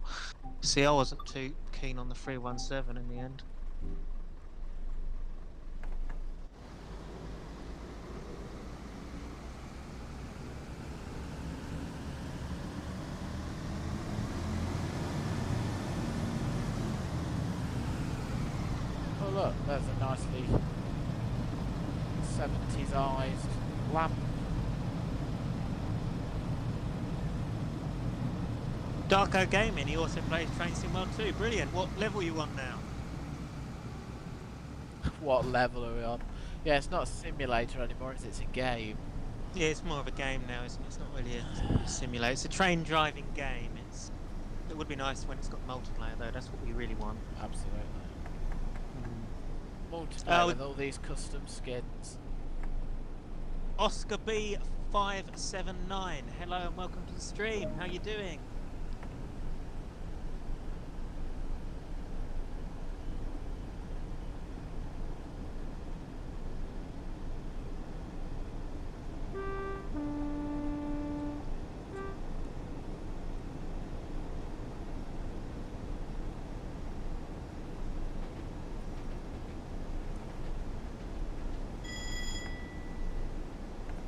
see, I wasn't too keen on the 317 in the end. I? Oh look, there's a nicely 70s-ized lamp. Darko Gaming. He also plays Train Sim World 2. Brilliant. What level are you on now? What level are we on? Yeah, it's not a simulator anymore, it's a game. Yeah, it's more of a game now, isn't it? It's not really a simulator. It's a train driving game. It would be nice when it's got multiplayer though. That's what we really want. Absolutely. Mm. Multiplayer with all these custom skins. Oscar B579. Hello and welcome to the stream. How you doing?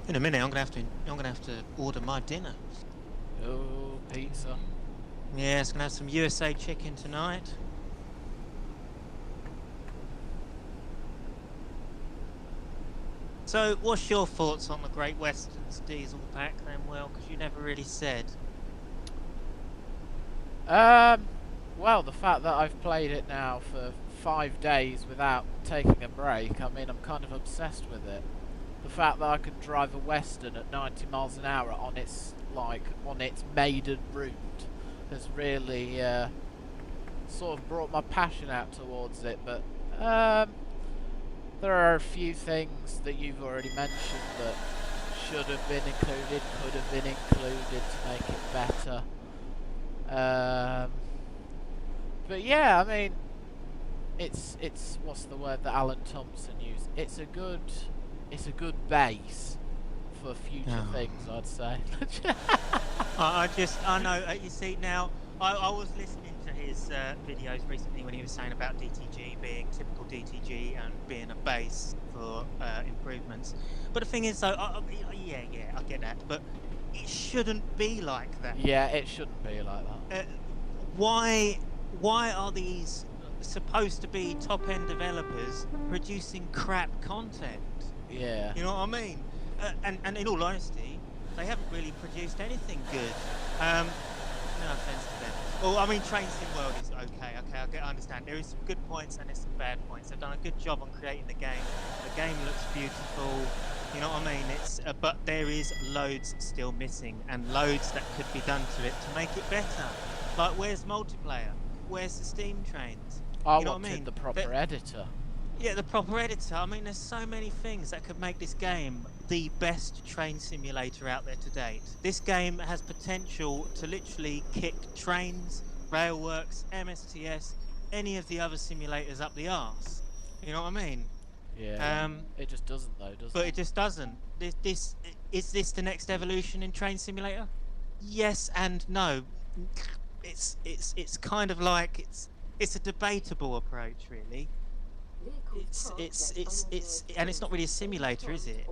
In a minute, I'm gonna have to order my dinner. Oh, pizza. Yeah, it's gonna have some USA chicken tonight. So, what's your thoughts on the Great Western's diesel pack then, Will? Because you never really said. Well, the fact that I've played it now for 5 days without taking a break, I mean, I'm kind of obsessed with it. The fact that I can drive a Western at 90 miles an hour on its maiden route has really sort of brought my passion out towards it. But there are a few things that you've already mentioned that should have been included, could have been included to make it better. But yeah, I mean, it's what's the word that Alan Thompson used? It's a good base for future things, I'd say. I know. You see, now I was listening to his videos recently when he was saying about DTG being typical DTG and being a base for improvements. But the thing is, though, yeah, I get that, but it shouldn't be like that. Yeah, it shouldn't be like that. Why are these supposed to be top-end developers producing crap content? Yeah. You know what I mean? And in all honesty, they haven't really produced anything good. No offense to them. Well, I mean, Train Sim World is okay, I understand. There is some good points and there's some bad points. They've done a good job on creating the game. The game looks beautiful. You know what I mean? But there is loads still missing and loads that could be done to it to make it better. Like, where's multiplayer? Where's the steam trains? I you know wanted what I mean? the proper editor. Yeah, the proper editor. I mean, there's so many things that could make this game the best train simulator out there to date. This game has potential to literally kick trains, railworks, MSTS, any of the other simulators up the arse. You know what I mean? Yeah. It just doesn't though, does But it? it just doesn't. Is this the next evolution in Train Simulator? Yes and no. It's kind of like it's a debatable approach, really. And it's not really a simulator, is it?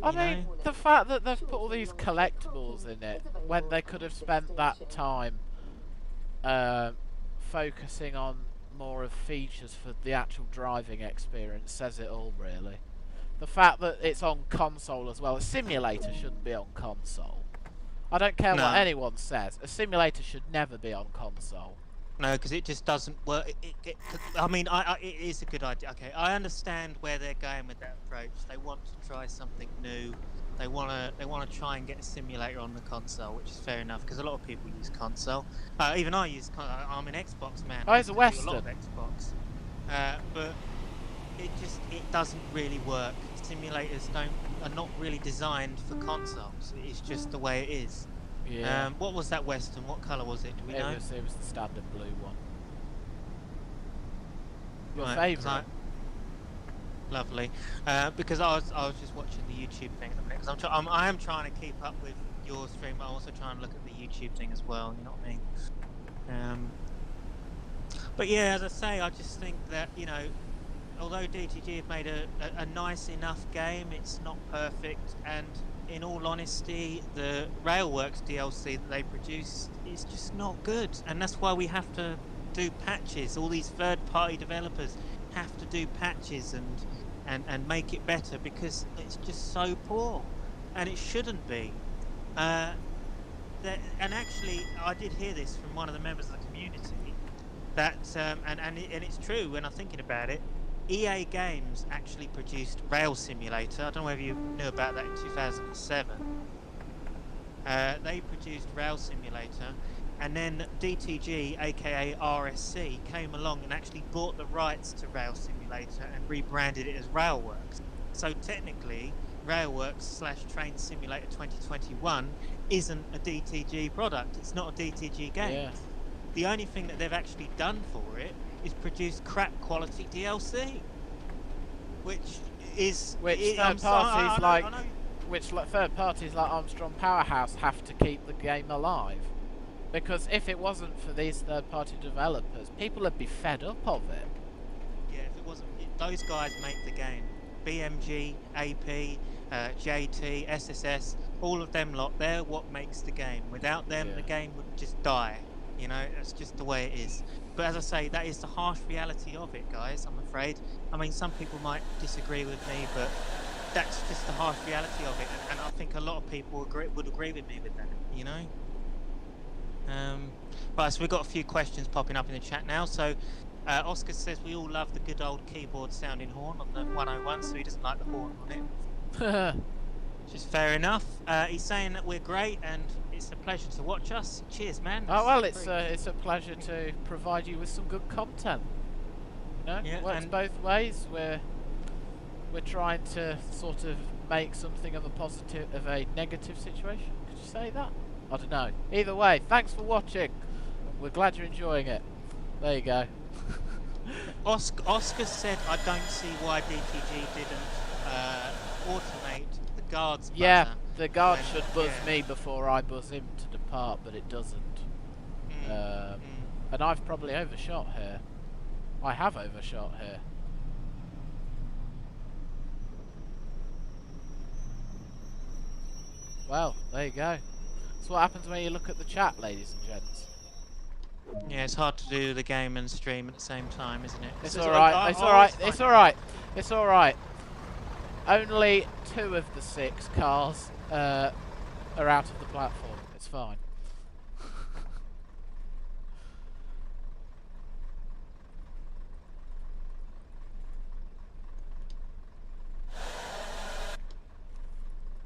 I You mean, know? the fact that they've put all these collectibles in it when they could have spent that time focusing on more of features for the actual driving experience says it all, really. The fact that it's on console as well. A simulator shouldn't be on console. I don't care what No. anyone says. A simulator should never be on console. No, because it just doesn't work. I mean, it is a good idea. Okay, I understand where they're going with that approach. They want to try something new. They want to try and get a simulator on the console, which is fair enough because a lot of people use console. Even I use. I'm an Xbox man. Oh, it's a I Western. do a lot of Xbox, but it doesn't really work. Simulators are not really designed for consoles. It's just the way it is. Yeah. What was that Western? What colour was it? Do we know? It was the standard blue one. Your Right, favourite? Lovely. Because I was just watching the YouTube thing at the minute. Because I am trying to keep up with your stream. But I'm also trying to look at the YouTube thing as well. You know what I mean? But yeah, as I say, I just think that although DTG have made a nice enough game, it's not perfect. And in all honesty, the Railworks DLC that they produce is just not good. And that's why we have to do patches. All these third-party developers have to do patches and make it better because it's just so poor, and it shouldn't be. And actually, I did hear this from one of the members of the community that, and it's true when I'm thinking about it. EA Games actually produced Rail Simulator. I don't know whether you knew about that in 2007. They produced Rail Simulator, and then DTG, aka RSC, came along and actually bought the rights to Rail Simulator and rebranded it as Railworks. So technically, Railworks / Train Simulator 2021 isn't a DTG product. It's not a DTG game. Yeah. The only thing that they've actually done for it is produce crap quality DLC, which third parties like Armstrong Powerhouse have to keep the game alive, because if it wasn't for these third-party developers, people would be fed up of it. Yeah, if it wasn't, those guys make the game. BMG, AP, JT, SSS, all of them lot, they're what makes the game. Without them, the game would just die. You know, that's just the way it is. But as I say, that is the harsh reality of it, guys, I'm afraid. I mean, some people might disagree with me, but that's just the harsh reality of it. And I think a lot of people would agree with me with that, you know? Right, so we've got a few questions popping up in the chat now. So Oscar says we all love the good old keyboard sounding horn on the 101, so he doesn't like the horn on it. Which is fair enough. He's saying that we're great and it's a pleasure to watch us. Cheers, man. Oh well, it's a pleasure to provide you with some good content. You know, Yeah, works both ways. We're trying to sort of make something of a negative situation. Could you say that? I don't know. Either way, thanks for watching. We're glad you're enjoying it. There you go. Oscar said, I don't see why DTG didn't automate the guard's buzzer. Yeah, the guard should buzz me before I buzz him to depart, but it doesn't. And I've probably overshot here. I have overshot here. Well, there you go. That's what happens when you look at the chat, ladies and gents. Yeah, it's hard to do the game and stream at the same time, isn't it? It's alright, it's alright, it's alright, it's alright. Only 2 of the 6 cars are out of the platform. It's fine.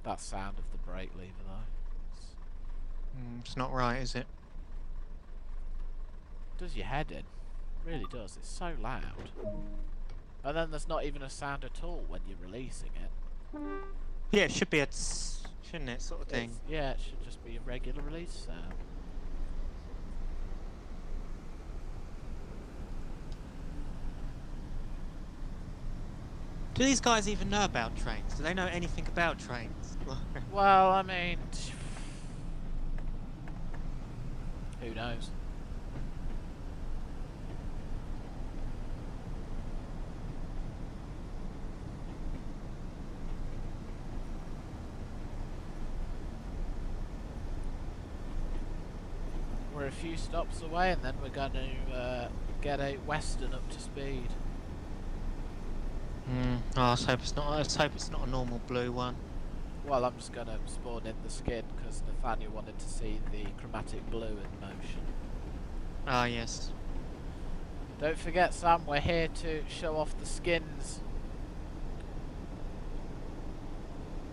That sound of the brake lever though. It's not right, is it? Does your head in. Really does. It's so loud. And then there's not even a sound at all when you're releasing it. Yeah, it should be a shouldn't it, sort of thing. Yeah, it should just be a regular release sound. Do these guys even know about trains? Do they know anything about trains? Well, I mean, who knows? We're a few stops away, and then we're going to get a Western up to speed. Oh, let's hope it's not. Let's hope it's not a normal blue one. Well, I'm just going to spawn in the skin because Nathaniel wanted to see the chromatic blue in motion. Ah, yes. Don't forget, Sam, we're here to show off the skins.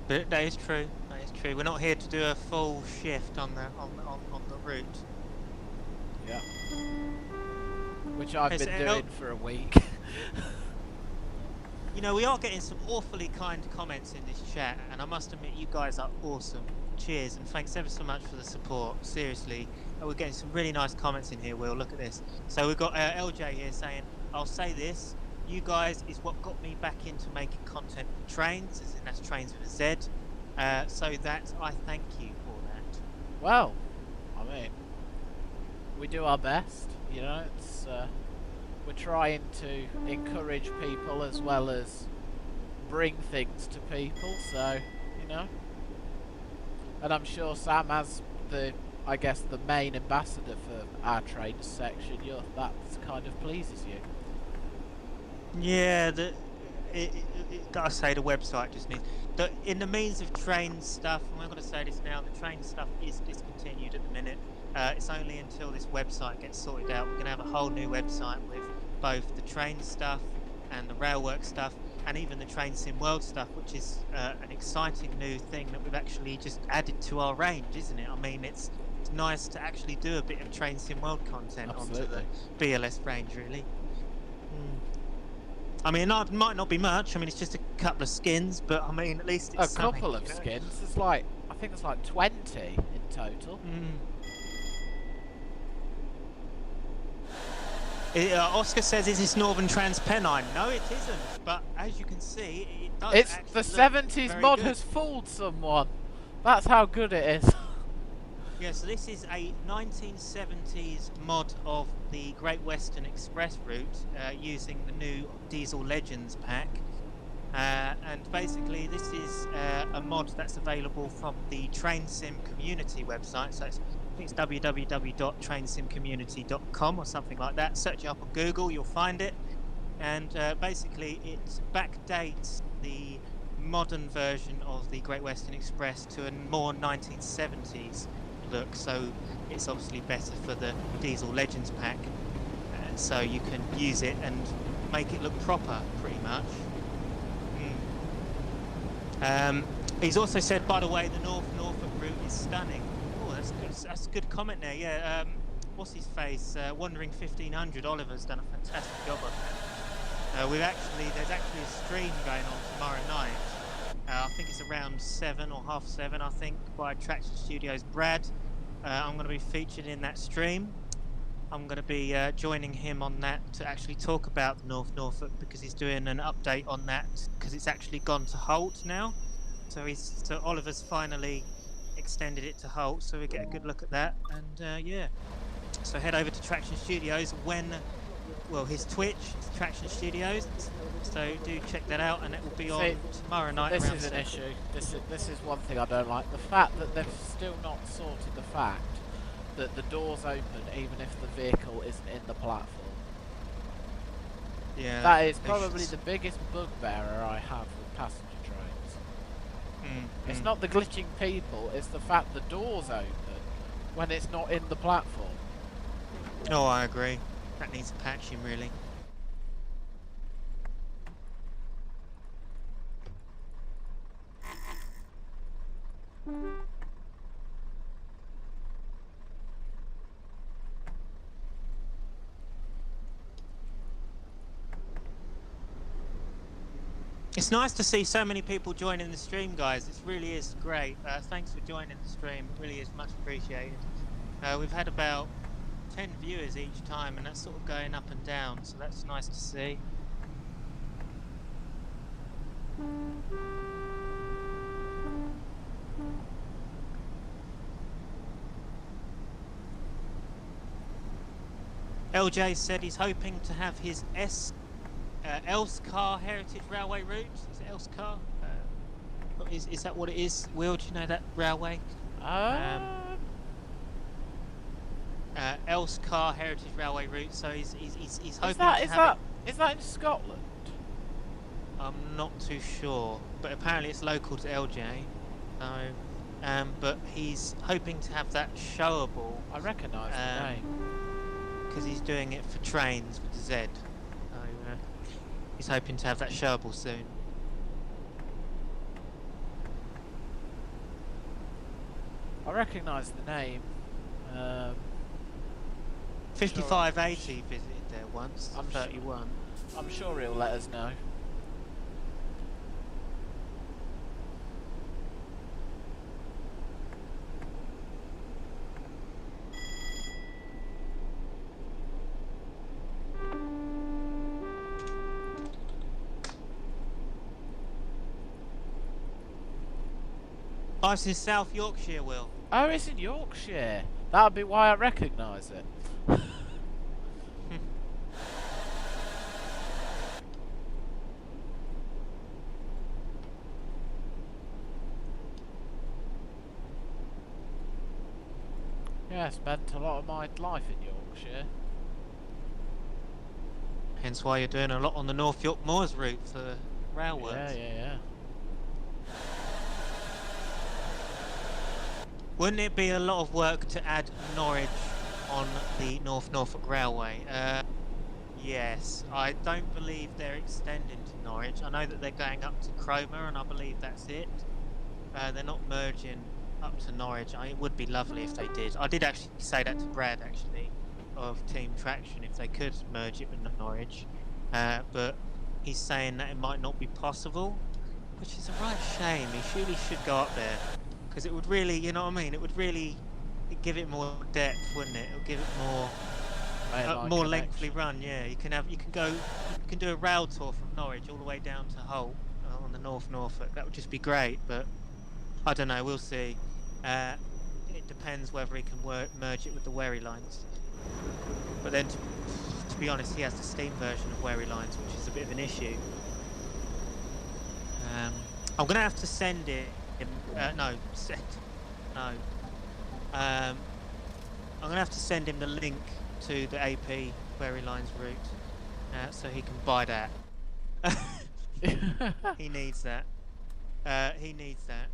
But that is true. That is true. We're not here to do a full shift on the route. Yeah. Which I've Yes, been doing for a week. You know, we are getting some awfully kind comments in this chat, and I must admit, you guys are awesome. Cheers, and thanks ever so much for the support. Seriously, we're getting some really nice comments in here, Will. Look at this. So we've got LJ here saying, I'll say this, you guys is what got me back into making content with trains, as in that's trains with a Z. So that I thank you for that. Well, I mean, we do our best, you know, it's... we're trying to encourage people as well as bring things to people, so, you know. And I'm sure Sam, as the, I guess, the main ambassador for our trains section, that kind of pleases you. Yeah, gotta say the website just needs... in the means of train stuff, and I'm going to say this now, the train stuff is discontinued at the minute. It's only until this website gets sorted out. We're going to have a whole new website with both the train stuff and the railwork stuff, and even the Train Sim World stuff, which is an exciting new thing that we've actually just added to our range, isn't it? I mean, it's nice to actually do a bit of Train Sim World content onto the BLS range, really. I mean, it might not be much. I mean, it's just a couple of skins, but I mean, at least it's a couple of skins. There's like, I think there's like 20 in total. Oscar says, "Is this Northern Transpennine?" No, it isn't. But as you can see, it does. It's the 70s mod has fooled someone. That's how good it is. Yeah, so this is a 1970s mod of the Great Western Express route using the new Diesel Legends pack. And basically this is a mod that's available from the Train Sim community website. So I think it's www.trainsimcommunity.com or something like that. Search it up on Google, you'll find it. And basically it backdates the modern version of the Great Western Express to a more 1970s look, so it's obviously better for the Diesel Legends pack, so you can use it and make it look proper pretty much. He's also said, by the way, the Norfolk route is stunning. Oh, that's a good comment there. Yeah, what's his face, Wandering 1500, Oliver's done a fantastic job on that. There's actually a stream going on tomorrow night. I think it's around 7 or half 7, I think, by Traction Studios' Brad. I'm going to be featured in that stream. I'm going to be joining him on that to actually talk about the Norfolk, because he's doing an update on that, because it's actually gone to halt now. So Oliver's finally extended it to halt, so we get a good look at that. And yeah, so head over to Traction Studios his Twitch is Traction Studios, so do check that out, and it will be on tomorrow night. This is an issue. This is one thing I don't like. The fact that they've still not sorted the fact that the doors open even if the vehicle isn't in the platform. Yeah, that is probably the biggest bugbearer I have with passenger trains. It's not the glitching people, it's the fact the doors open when it's not in the platform. Oh, I agree. That needs patching, really. It's nice to see so many people joining the stream, guys. It really is great. Thanks for joining the stream. It really is much appreciated. We've had about 10 viewers each time, and that's sort of going up and down, so that's nice to see. LJ said he's hoping to have his Elskar Heritage Railway route. Is it Elskar? Is that what it is? Will, do you know that railway? Elskar Heritage Railway route. So he's hoping to have it. Is that in Scotland? I'm not too sure, but apparently it's local to LJ. So, but he's hoping to have that showable. I recognise the name. Because he's doing it for trains with the Z. So, he's hoping to have that showable soon. I recognise the name. 5580 visited there once. I'm 31. I'm sure he'll let us know. Oh, it's in South Yorkshire, Will. Oh, it's in Yorkshire. That'll be why I recognise it. Yeah, I spent a lot of my life in Yorkshire. Hence why you're doing a lot on the North York Moors route for rail works. Yeah. Wouldn't it be a lot of work to add Norwich on the North Norfolk Railway? Yes. I don't believe they're extending to Norwich. I know that they're going up to Cromer, and I believe that's it. They're not merging up to Norwich. It would be lovely if they did. I did actually say that to Brad, actually, of Team Traction, if they could merge it with Norwich. But he's saying that it might not be possible, which is a right shame. He surely should go up there. Because it would really, you know what I mean? It would really give it more depth, wouldn't it? It would give it more lengthy run. Yeah, you can do a rail tour from Norwich all the way down to Hull on the North Norfolk. That would just be great. But I don't know. We'll see. It depends whether he can merge it with the Wherry lines. But then, to be honest, he has the steam version of Wherry lines, which is a bit of an issue. I'm gonna have to send it. I'm gonna have to send him the link to the AP Wherry Lines route, so he can buy that. He needs that. He needs that.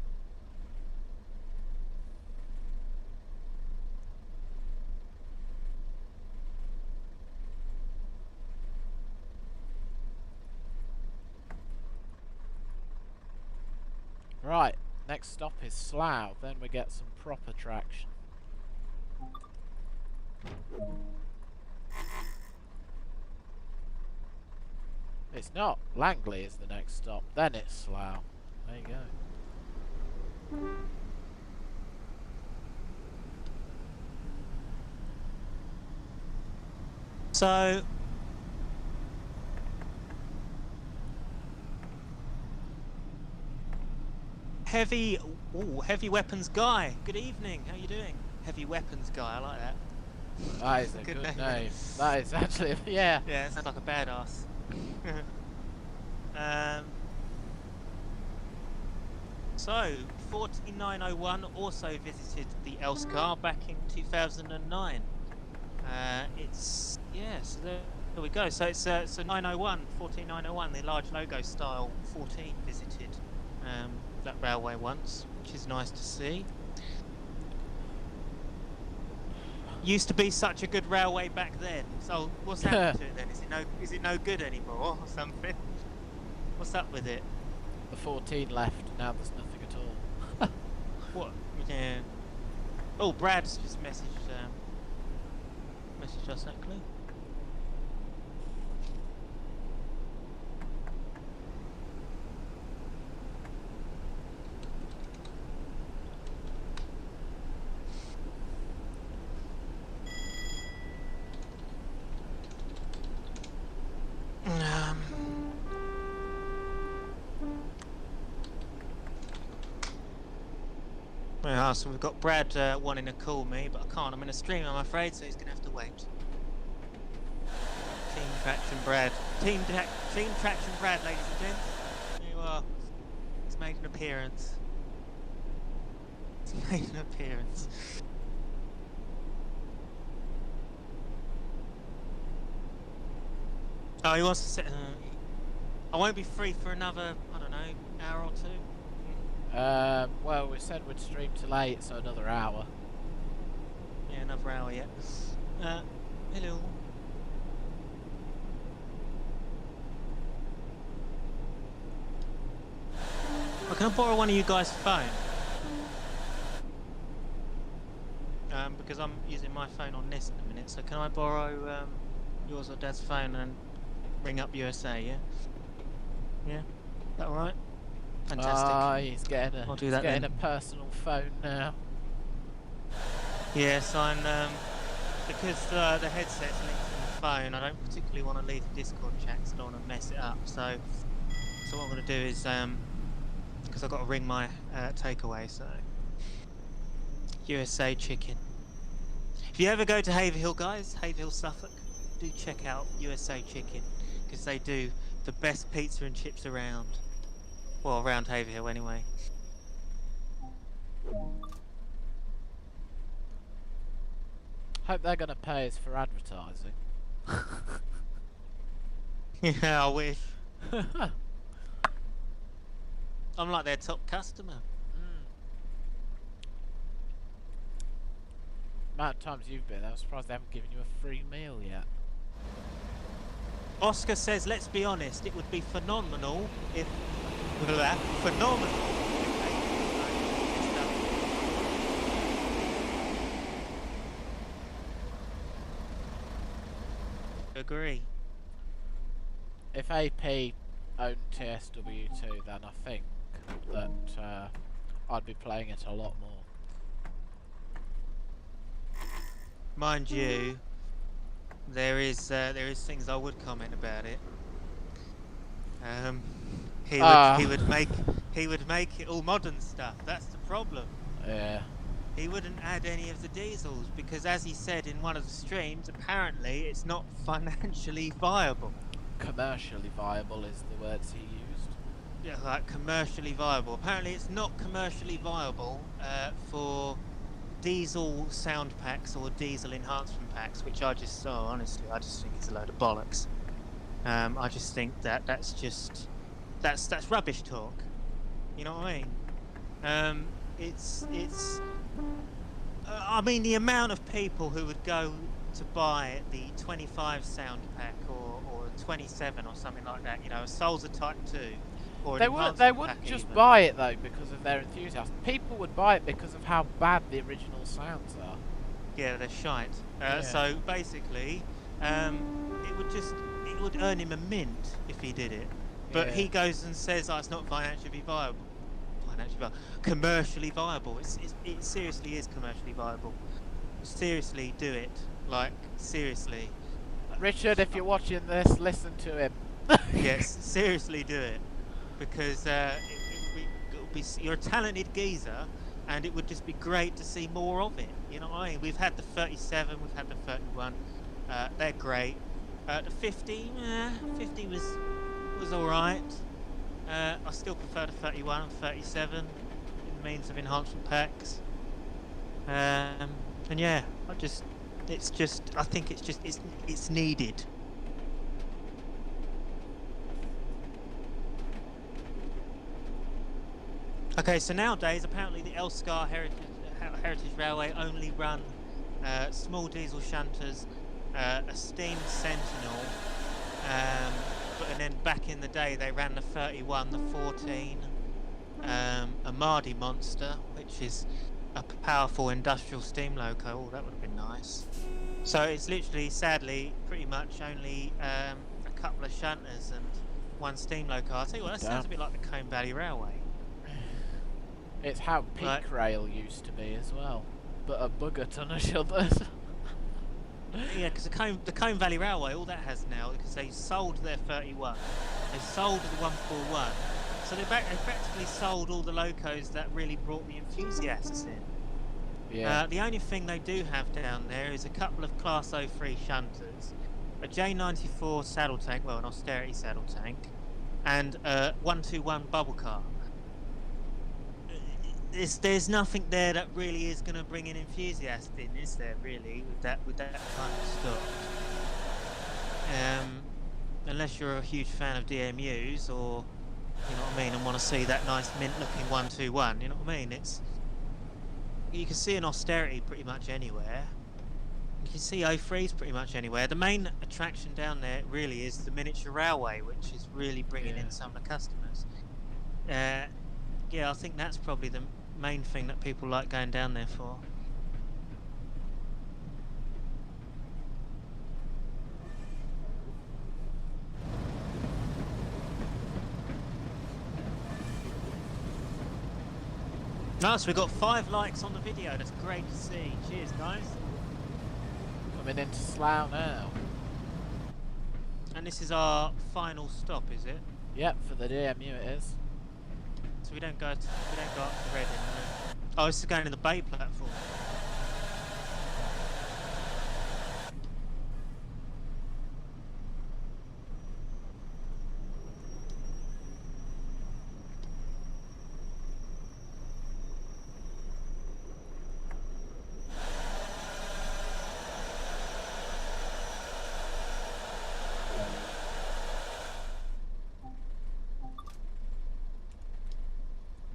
Right. Next stop is Slough, then we get some proper traction. It's not. Langley is the next stop, then it's Slough. There you go. So Heavy weapons guy. Good evening. How you doing? Heavy weapons guy. I like that. That is a good name. That is actually, yeah. Yeah, it sounds like a badass. So 14901 also visited the Elskar back in 2009. It's so there we go. So it's 14901, the large logo style 14 visited that railway once, which is nice to see. Used to be such a good railway back then. So what's happened to it then? Is it no good anymore or something? What's up with it? The 14 left. Now there's nothing at all. What? Yeah. Oh, Brad's just messaged us actually. Yeah, so we've got Brad wanting to call me, but I can't. I'm in a stream, I'm afraid, so he's going to have to wait. Team Traction Brad. Team Traction Brad, ladies and gents. There you are. He's made an appearance. He's made an appearance. Oh, he wants to sit... I won't be free for another, I don't know, hour or two. Well, we said we'd stream till 8, so another hour. Yeah, another hour yet. Hello. Oh, can I borrow one of you guys' phone? Because I'm using my phone on this in a minute, so can I borrow yours or Dad's phone and ring up USA, yeah? Yeah? Is that alright? Fantastic. Ah, he's getting a, I'll do that getting then. a personal phone now. Yes, I'm because the headset's linked to the phone. I don't particularly want to leave the Discord chat, so I don't want to mess it up. So what I'm going to do is because I've got to ring my takeaway. So USA Chicken. If you ever go to Haverhill, guys, Haverhill, Suffolk, do check out USA Chicken because they do the best pizza and chips around. Well, around Haverhill anyway. Hope they're going to pay us for advertising. Yeah, I wish. I'm like their top customer. Amount of times you've been there, I'm surprised they haven't given you a free meal yet. Oscar says, let's be honest, it would be phenomenal if... Phenomenal. Agree. If AP owned TSW2, then I think that I'd be playing it a lot more. Mind you, there is things I would comment about it. He would make it all modern stuff. That's the problem. Yeah. He wouldn't add any of the diesels because, as he said in one of the streams, apparently it's not financially viable. Commercially viable is the words he used. Yeah, like commercially viable. Apparently it's not commercially viable for diesel sound packs or diesel enhancement packs, which honestly, I just think it's a load of bollocks. I just think that's rubbish talk. You know what I mean? I mean, the amount of people who would go to buy the 25 sound pack or 27 or something like that, you know, a Solza Type 2. Or They wouldn't just buy it though because of their enthusiasm. People would buy it because of how bad the original sounds are. Yeah, they're shite. Yeah. So basically, it would earn him a mint if he did it. But he goes and says, "Oh, it's not financially viable." Commercially viable. It seriously is commercially viable. Seriously, do it. Like seriously. Richard, if you're watching this, listen to him. Yes, seriously, do it. Because it would be you're a talented geezer, and it would just be great to see more of it. You know what I mean? We've had the 37, we've had the 31. They're great. The 50, 50 was all right. I still prefer the 31 and 37 in means of enhancement packs. And yeah, I think it's needed. Okay, so nowadays apparently the Elscar Heritage Railway only run small diesel shunters, a steam Sentinel, and then back in the day they ran the 31, the 14, a Mardy Monster, which is a powerful industrial steam loco. Oh, that would have been nice. So it's literally, sadly, pretty much only a couple of shunters and one steam loco. I'll tell you what, that sounds a bit like the Combe Valley Railway. It's how peak rail used to be as well, but a bugger ton of shutters. Yeah, because the Combe Valley Railway, all that has now, because they sold their 31, they sold the 141, So they practically sold all the locos that really brought the enthusiasts in. Yeah. The only thing they do have down there is a couple of Class 03 shunters, a J94 saddle tank, well, an austerity saddle tank, and a 121 bubble cart. There's nothing there that really is going to bring an enthusiast in, is there? Really, with that kind of stuff. Unless you're a huge fan of DMUs, or you know what I mean, and want to see that nice mint-looking 121. You know what I mean? You can see an austerity pretty much anywhere. You can see 03s pretty much anywhere. The main attraction down there really is the miniature railway, which is really bringing in some of the customers. Yeah, I think that's probably the main thing that people like going down there for. Nice, we've got 5 likes on the video. That's great to see. Cheers, guys. Coming into Slough now. And this is our final stop, is it? Yep, for the DMU it is. So we don't go up to Reading. No. Oh, this is going to the Bay platform.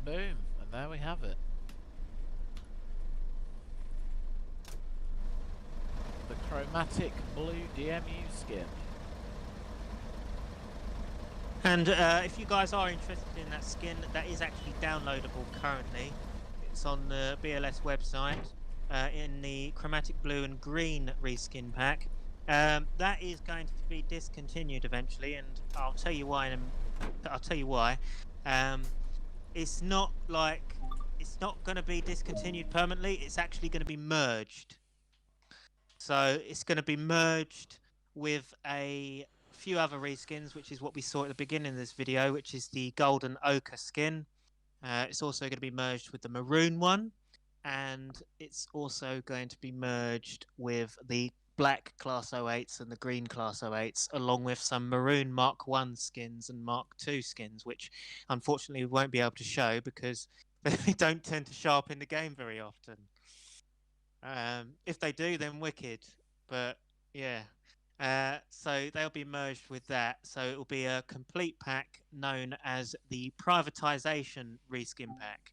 Boom, and there we have it. The Chromatic Blue DMU skin. And if you guys are interested in that skin, that is actually downloadable currently. It's on the BLS website in the Chromatic Blue and Green reskin pack. That is going to be discontinued eventually, and I'll tell you why. It's not going to be discontinued permanently. It's actually going to be merged. So it's going to be merged with a few other reskins, which is what we saw at the beginning of this video, which is the golden ochre skin. It's also going to be merged with the maroon one, and it's also going to be merged with the black Class 08s and the green Class 08s, along with some maroon Mark 1 skins and Mark 2 skins, which unfortunately we won't be able to show because they don't tend to show up in the game very often. If they do, then wicked. But yeah. So they'll be merged with that. So it will be a complete pack known as the privatization reskin pack.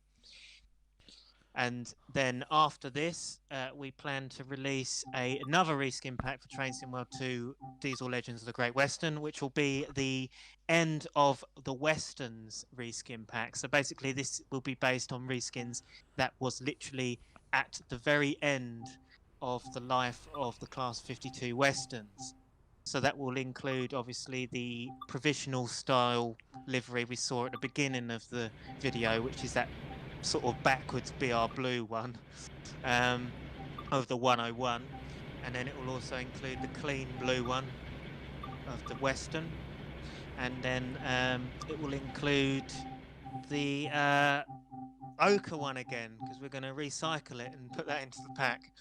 And then after this, we plan to release another reskin pack for Train Sim World 2 Diesel Legends of the Great Western, which will be the end of the Westerns reskin pack. So basically this will be based on reskins that was literally at the very end of the life of the Class 52 Westerns. So that will include obviously the provisional style livery we saw at the beginning of the video, which is that sort of backwards BR blue one of the 101, and then it will also include the clean blue one of the Western, and then it will include the ochre one again, because we're going to recycle it and put that into the pack.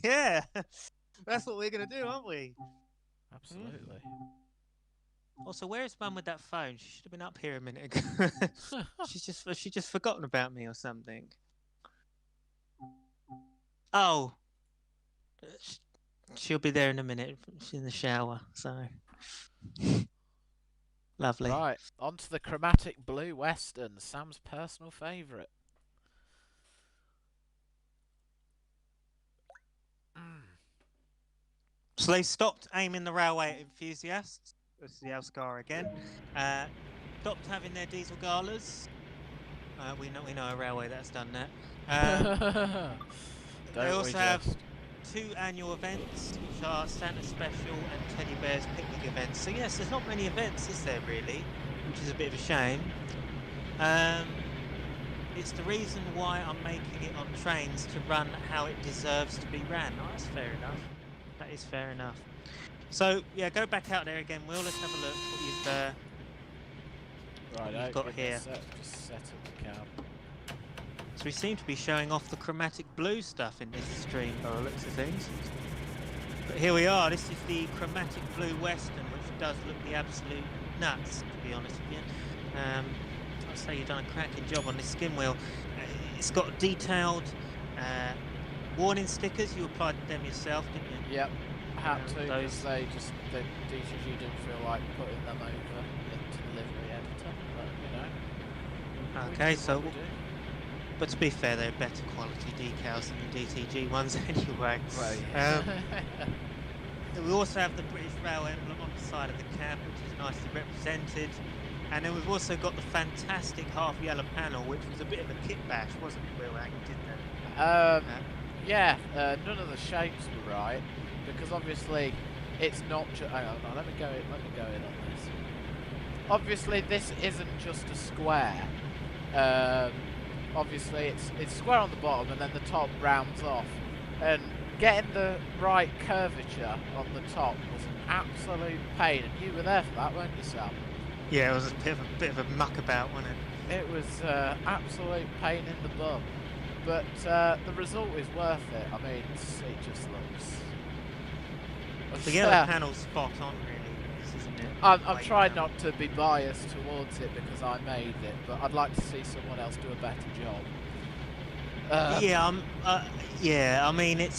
Yeah, that's what we're going to do, aren't we? Absolutely. Also, where is Mum with that phone? She should have been up here a minute ago. She's just forgotten about me or something. Oh, she'll be there in a minute. She's in the shower, so lovely. Right, on to the Chromatic Blue Western, Sam's personal favourite. So they stopped aiming the railway at enthusiasts. This is the Elscar again. Stopped having their diesel galas. We know a railway that's done that. They also have 2 annual events, which are Santa Special and Teddy Bear's Picnic events. So yes, there's not many events, is there really? Which is a bit of a shame. It's the reason why I'm making it on trains to run how it deserves to be ran. Oh, that's fair enough. That is fair enough. So yeah, go back out there again, Will. Let's have a look what you've got here. Just set up the cab. So we seem to be showing off the chromatic blue stuff in this stream by the looks of things. But here we are. This is the chromatic blue Western, which does look the absolute nuts, to be honest with you. I'd say you've done a cracking job on this skin wheel. It's got detailed warning stickers. You applied them yourself, didn't you? Yep, I had to, because the DTG didn't feel like putting them over into the livery editor, but you know. Okay, so, but to be fair, they're better quality decals than the DTG ones anyway. Right. We also have the British Rail emblem on the side of the cab, which is nicely represented. And then we've also got the fantastic half yellow panel, which was a bit of a kit bash, wasn't it, Will? You did that. Yeah, none of the shapes were right, because obviously it's not just. Hang on, let me go in on this. Obviously, this isn't just a square. Obviously, it's square on the bottom, and then the top rounds off. And getting the right curvature on the top was an absolute pain. And you were there for that, weren't you, Sam? Yeah, it was a bit of a muck about, wasn't it? It was absolute pain in the bum. But the result is worth it. I mean, it just looks. The yellow panel's spot on, really, isn't it? I've tried not to be biased towards it because I made it, but I'd like to see someone else do a better job. Yeah, I mean, it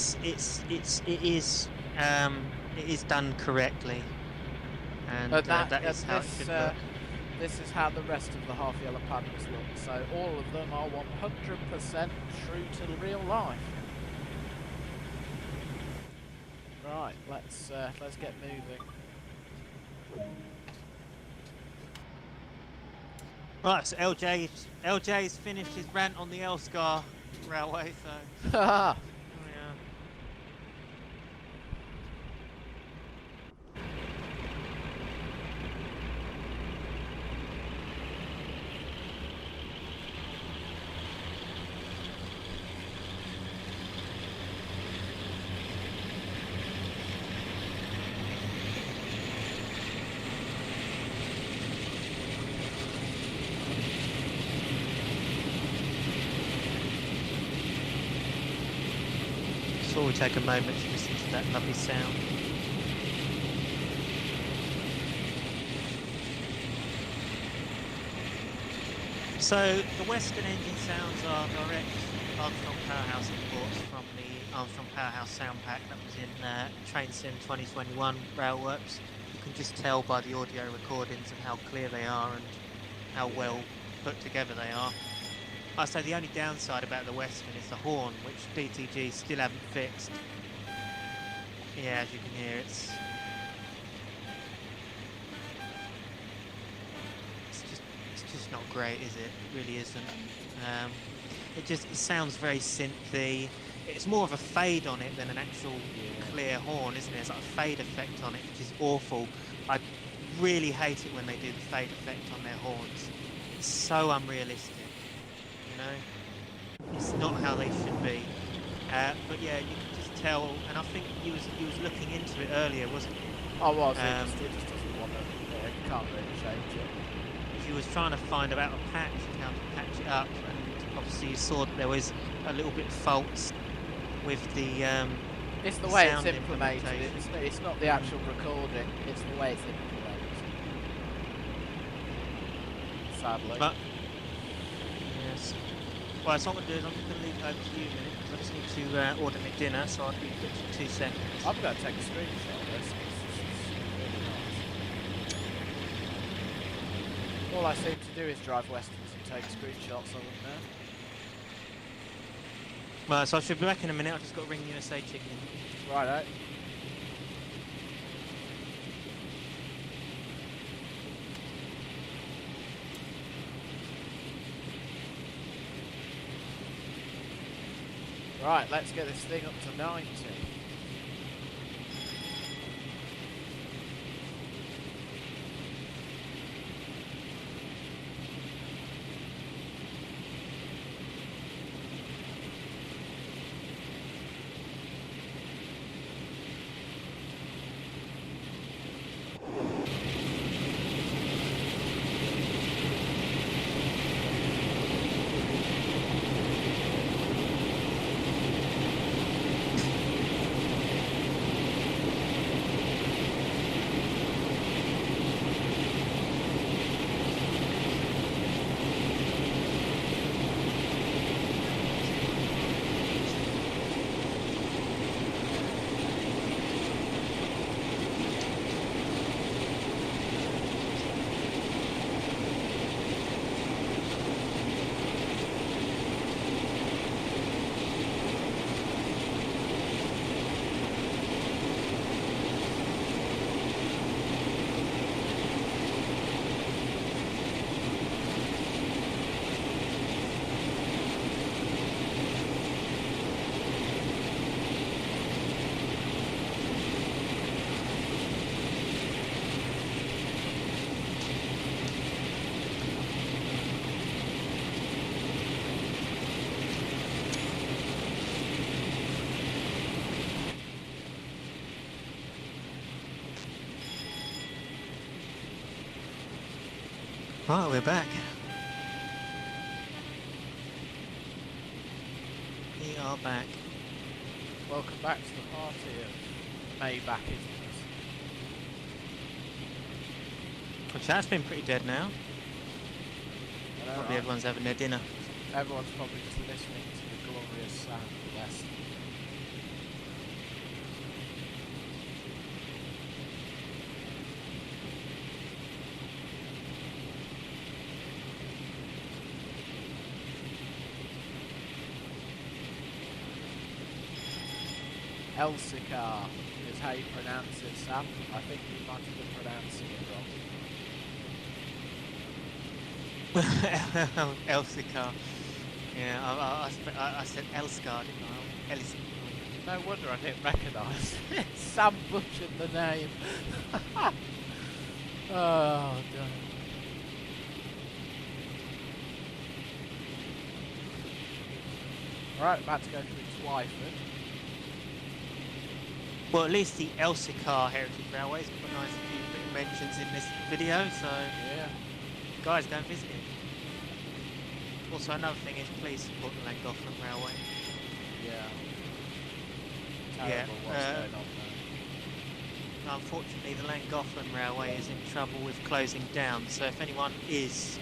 is done correctly, and that is how it should look. This is how the rest of the half yellow panels look. So all of them are 100% true to real life. Right, let's get moving. Right, so LJ's finished his rant on the Elscar Railway, so. Haha. Before we take a moment to listen to that lovely sound. So the Western engine sounds are direct Armstrong Powerhouse imports from the Armstrong Powerhouse sound pack that was in Train Sim 2021 Railworks. You can just tell by the audio recordings of how clear they are and how well put together they are. I'd say the only downside about the Western is the horn, which DTG still haven't fixed. Yeah, as you can hear, it's just not great, is it? It really isn't. It sounds very synthy. It's more of a fade on it than an actual clear horn, isn't it? It's like a fade effect on it, which is awful. I really hate it when they do the fade effect on their horns. It's so unrealistic. It's not how they should be, but yeah, you can just tell. And I think he was looking into it earlier, wasn't he? I was. It just doesn't want to. Yeah, you can't really change it. He was trying to find about a patch and how to patch it up, and obviously you saw that there was a little bit of faults with the. It's the way it's implemented. It's not the actual recording. It's the way it's implemented. Sadly. But, yes. Right, so what I'm going to do is I'm just going to leave it over to you a minute because I just need to order my dinner, so I'll be quick for 2 seconds. I'm going to take a screenshot of this. This is really nice. All I seem to do is drive Westerns and take screenshots of them now. Well, so I should be back in a minute. I've just got to ring USA Chicken. Righto. Right, let's get this thing up to 90. Right, we're back. We are back. Welcome back to the party of Maybachisms. The chat's been pretty dead now. Probably Right. everyone's having their dinner. Everyone's probably just listening to the glorious sound of the West. Elsicar is how you pronounce it, Sam. I think you might have been pronouncing it wrong. Elsicar. Yeah, I said Elskar, didn't I? No wonder I didn't recognise it. Sam butchered the name. Oh, damn. Right, about to go through Twyford. Well, at least the Elsicar Heritage Railway's got a nice few little mentions in this video, so Yeah. guys, go and visit it. Also, another thing is please support the Llangollen Railway. Yeah. Terrible what's going on there. Unfortunately, the Llangollen Railway is in trouble with closing down, so if anyone is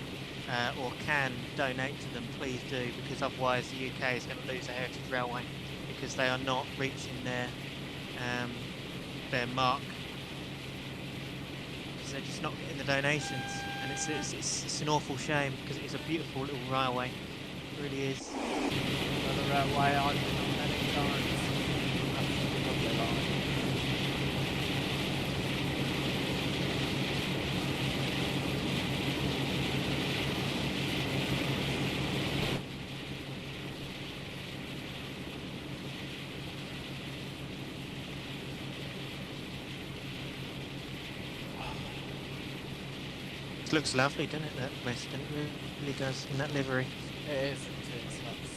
or can donate to them, please do, because otherwise the UK is going to lose a Heritage Railway because they are not reaching their mark, because they're just not getting the donations, and it's an awful shame because it's a beautiful little railway. It really is. Another railway I've been on many times. Absolutely lovely line. It looks lovely, doesn't it, that Western? It really does, in that livery. It is, it's nuts.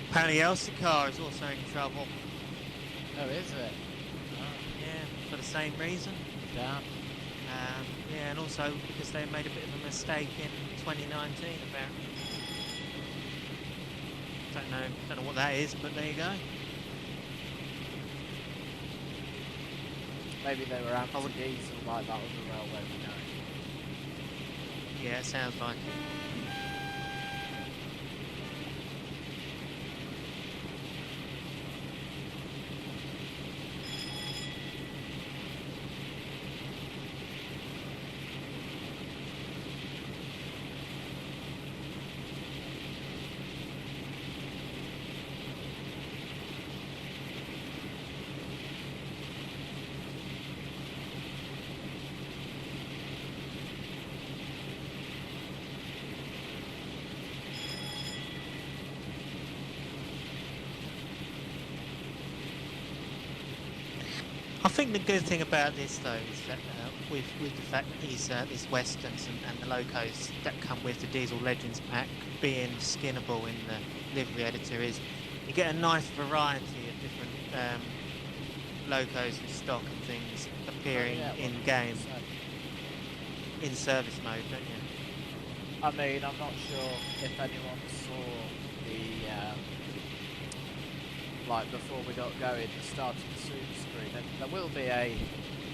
Apparently Elsicar is also in trouble. Oh, is it? Oh, Yeah, for the same reason. damn. Yeah, and also because they made a bit of a mistake in 2019 apparently. Don't know what that is, but there you go. Maybe they were anti-geese or like that other railway we know. Yeah, it sounds like it. I think the good thing about this though is that with the fact that these westerns and the locos that come with the Diesel Legends pack being skinnable in the livery editor is you get a nice variety of different locos and stock and things appearing in game in service mode, don't you? I mean, I'm not sure if anyone saw the like before we got going, the start of the Zoom screen, and there will be a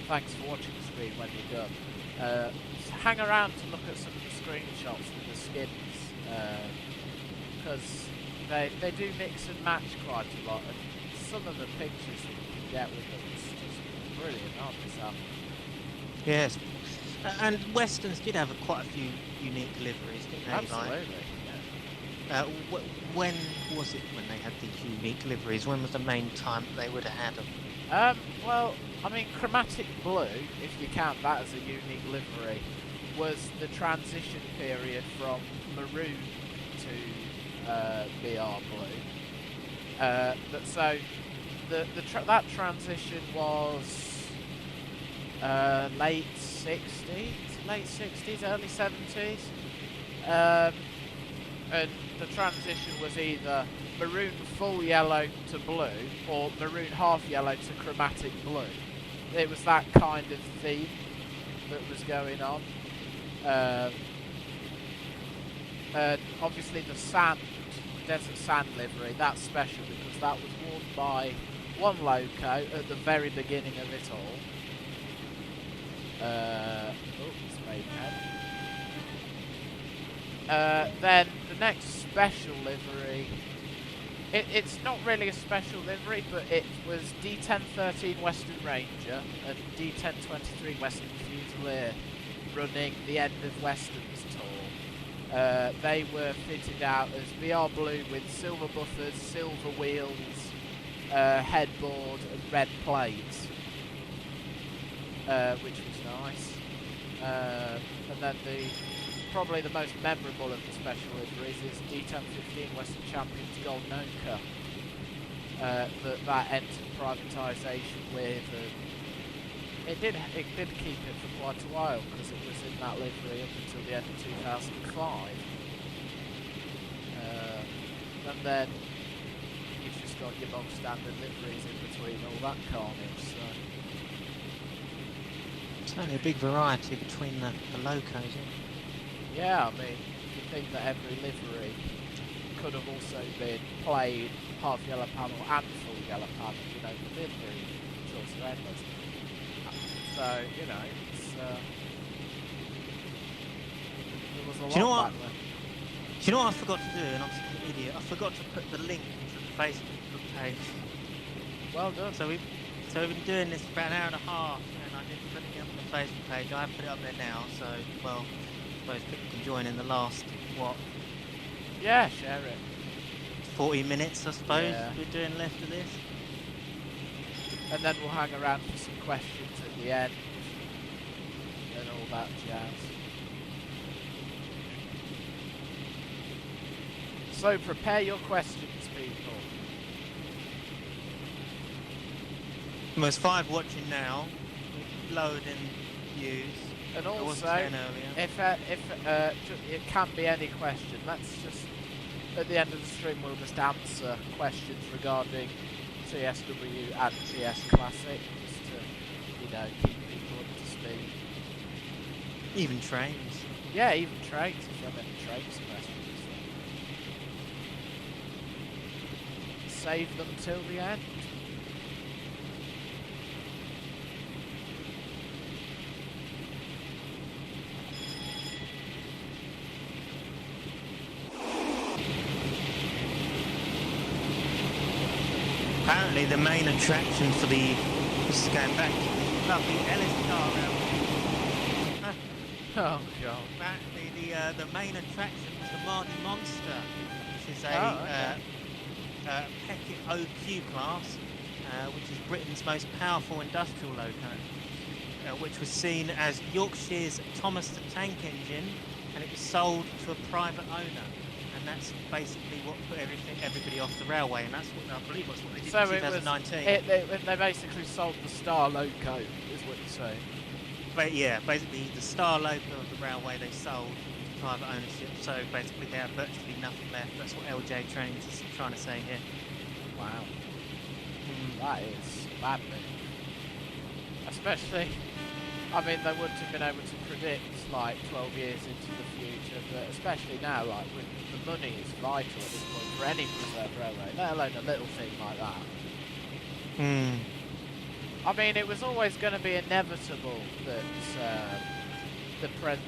thanks for watching screen when you're done. Hang around to look at some of the screenshots with the skins, because they do mix and match quite a lot, and some of the pictures that you can get with them is just brilliant, aren't they, Sam? Yes. And Westerns did have quite a few unique liveries, didn't they? Absolutely. When was it when they had these unique liveries? When was the main time that they would have had them? Well, I mean, Chromatic Blue, if you count that as a unique livery, was the transition period from maroon to BR Blue. So that transition was late 60s, early 70s. And the transition was either maroon full yellow to blue or maroon half yellow to chromatic blue. It was that kind of theme that was going on. And obviously the desert sand livery, that's special because that was worn by one loco at the very beginning of it all. It's Maidenhead. Then the next special livery, it's not really a special livery, but it was D1013 Western Ranger and D1023 Western Fusilier running the End of Westerns tour. They were fitted out as BR Blue with silver buffers, silver wheels, headboard and red plates, which was nice. And then probably the most memorable of the special liveries is D1015 Western Champions Golden Ochre. That entered privatisation with, it did keep it for quite a while because it was in that livery up until the end of 2005. And then you've just got your bog standard liveries in between all that carnage. So. It's only a big variety between the locos, isn't it? Yeah, I mean, you think that every livery could have also been played half yellow panel and full yellow panel, you know, the livery choice are endless. So, you know, it's, there was a lot back then. Do you know what I forgot to do, and I'm such an idiot? I forgot to put the link to the Facebook page. Well done. So we've been doing this for about an hour and a half, and I didn't put it up on the Facebook page. I have put it up there now, so, well, I suppose people can join in the last, what? Yeah, share it. 40 minutes, I suppose, we're doing left of this. And then we'll hang around for some questions at the end, and all that jazz. So prepare your questions, people. There's 5 watching now, lowered in views. And also, if it can be any question, let's just, at the end of the stream, we'll just answer questions regarding TSW and TS Classic, just to, you know, keep people up to speed. Even trains. Yeah, even trains, if you have any trains questions. Save them till the end. Apparently the main attraction for this is going back to the lovely Ellis car railway. Oh god. Apparently the main attraction was the Mardy Monster, which is a Peckett OQ class, which is Britain's most powerful industrial loco, which was seen as Yorkshire's Thomas the Tank Engine, and it was sold to a private owner. And that's basically what put everybody off the railway, and that's what I believe was what they did in 2019. They basically sold the Star Loco, is what you say. But yeah, basically the Star Loco of the railway they sold to private ownership, so basically they have virtually nothing left. That's what LJ Trains is trying to say here. Wow. That is bad news. Especially, I mean, they wouldn't have been able to predict like 12 years into the future, but especially now, like, with the money is vital at this point for any preserved railway, let alone a little thing like that. I mean, it was always going to be inevitable that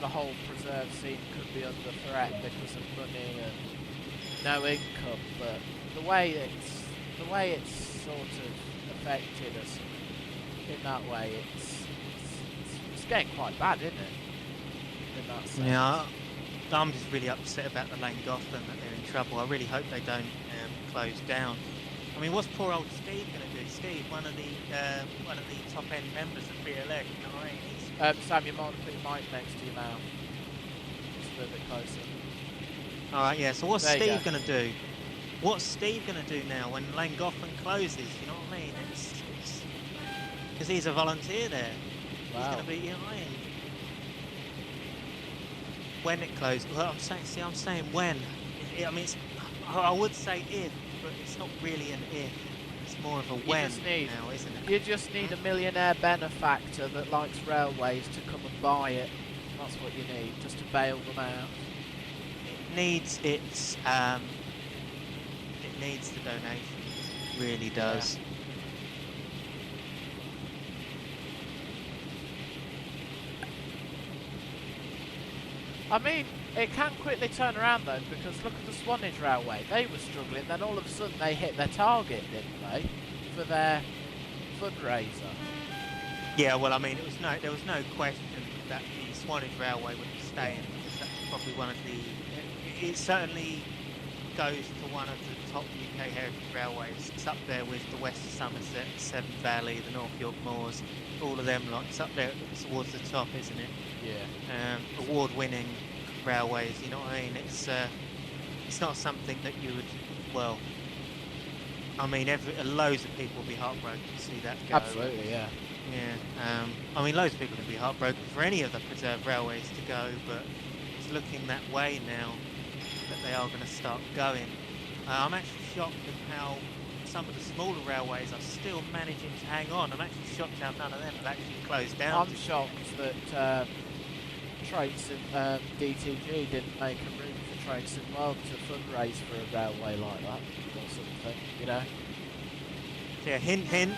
the whole preserve scene could be under threat because of money and no income, but the way it's sort of affected us in that way, it's getting quite bad, isn't it? in that sense. Yeah, I'm just really upset about the Lane Gotham, that they're in trouble. I really hope they don't close down. I mean, what's poor old Steve going to do? Steve, one of the top end members of BLF, you know what I mean? Sam, you might want to put your mic next to your mouth. Just a little bit closer. All right, yeah. So what's There you Steve going to do? What's Steve going to do now when Lane Gotham closes? You know what I mean? It's because he's a volunteer there. Wow. He's going to be, you know what I mean? When it closes, well, I'm saying when. I mean, I would say if, but it's not really an if. It's more of a when now, isn't it? You just need a millionaire benefactor that likes railways to come and buy it. That's what you need, just to bail them out. It needs its it needs the donation. It really does. Yeah. I mean, it can quickly turn around though, because look at the Swanage Railway. They were struggling, then all of a sudden they hit their target, didn't they? For their fundraiser. Yeah, well, I mean, there was no question that the Swanage Railway would be staying, because that's probably one of the. It certainly goes to one of the top UK heritage railways. It's up there with the West of Somerset, the Severn Valley, the North York Moors, all of them. Like, it's up there towards the top, isn't it? Yeah. Award-winning railways. You know what I mean? It's not something that you would. Well, I mean, loads of people will be heartbroken to see that go. Absolutely, yeah. Yeah. I mean, loads of people can be heartbroken for any of the preserved railways to go, but it's looking that way now that they are going to start going. I'm actually shocked at how some of the smaller railways are still managing to hang on. I'm actually shocked how none of them have actually closed down. I'm shocked that DTG didn't make a room for Trains in World to fundraise for a railway like that or something, you know. Yeah, hint, hint.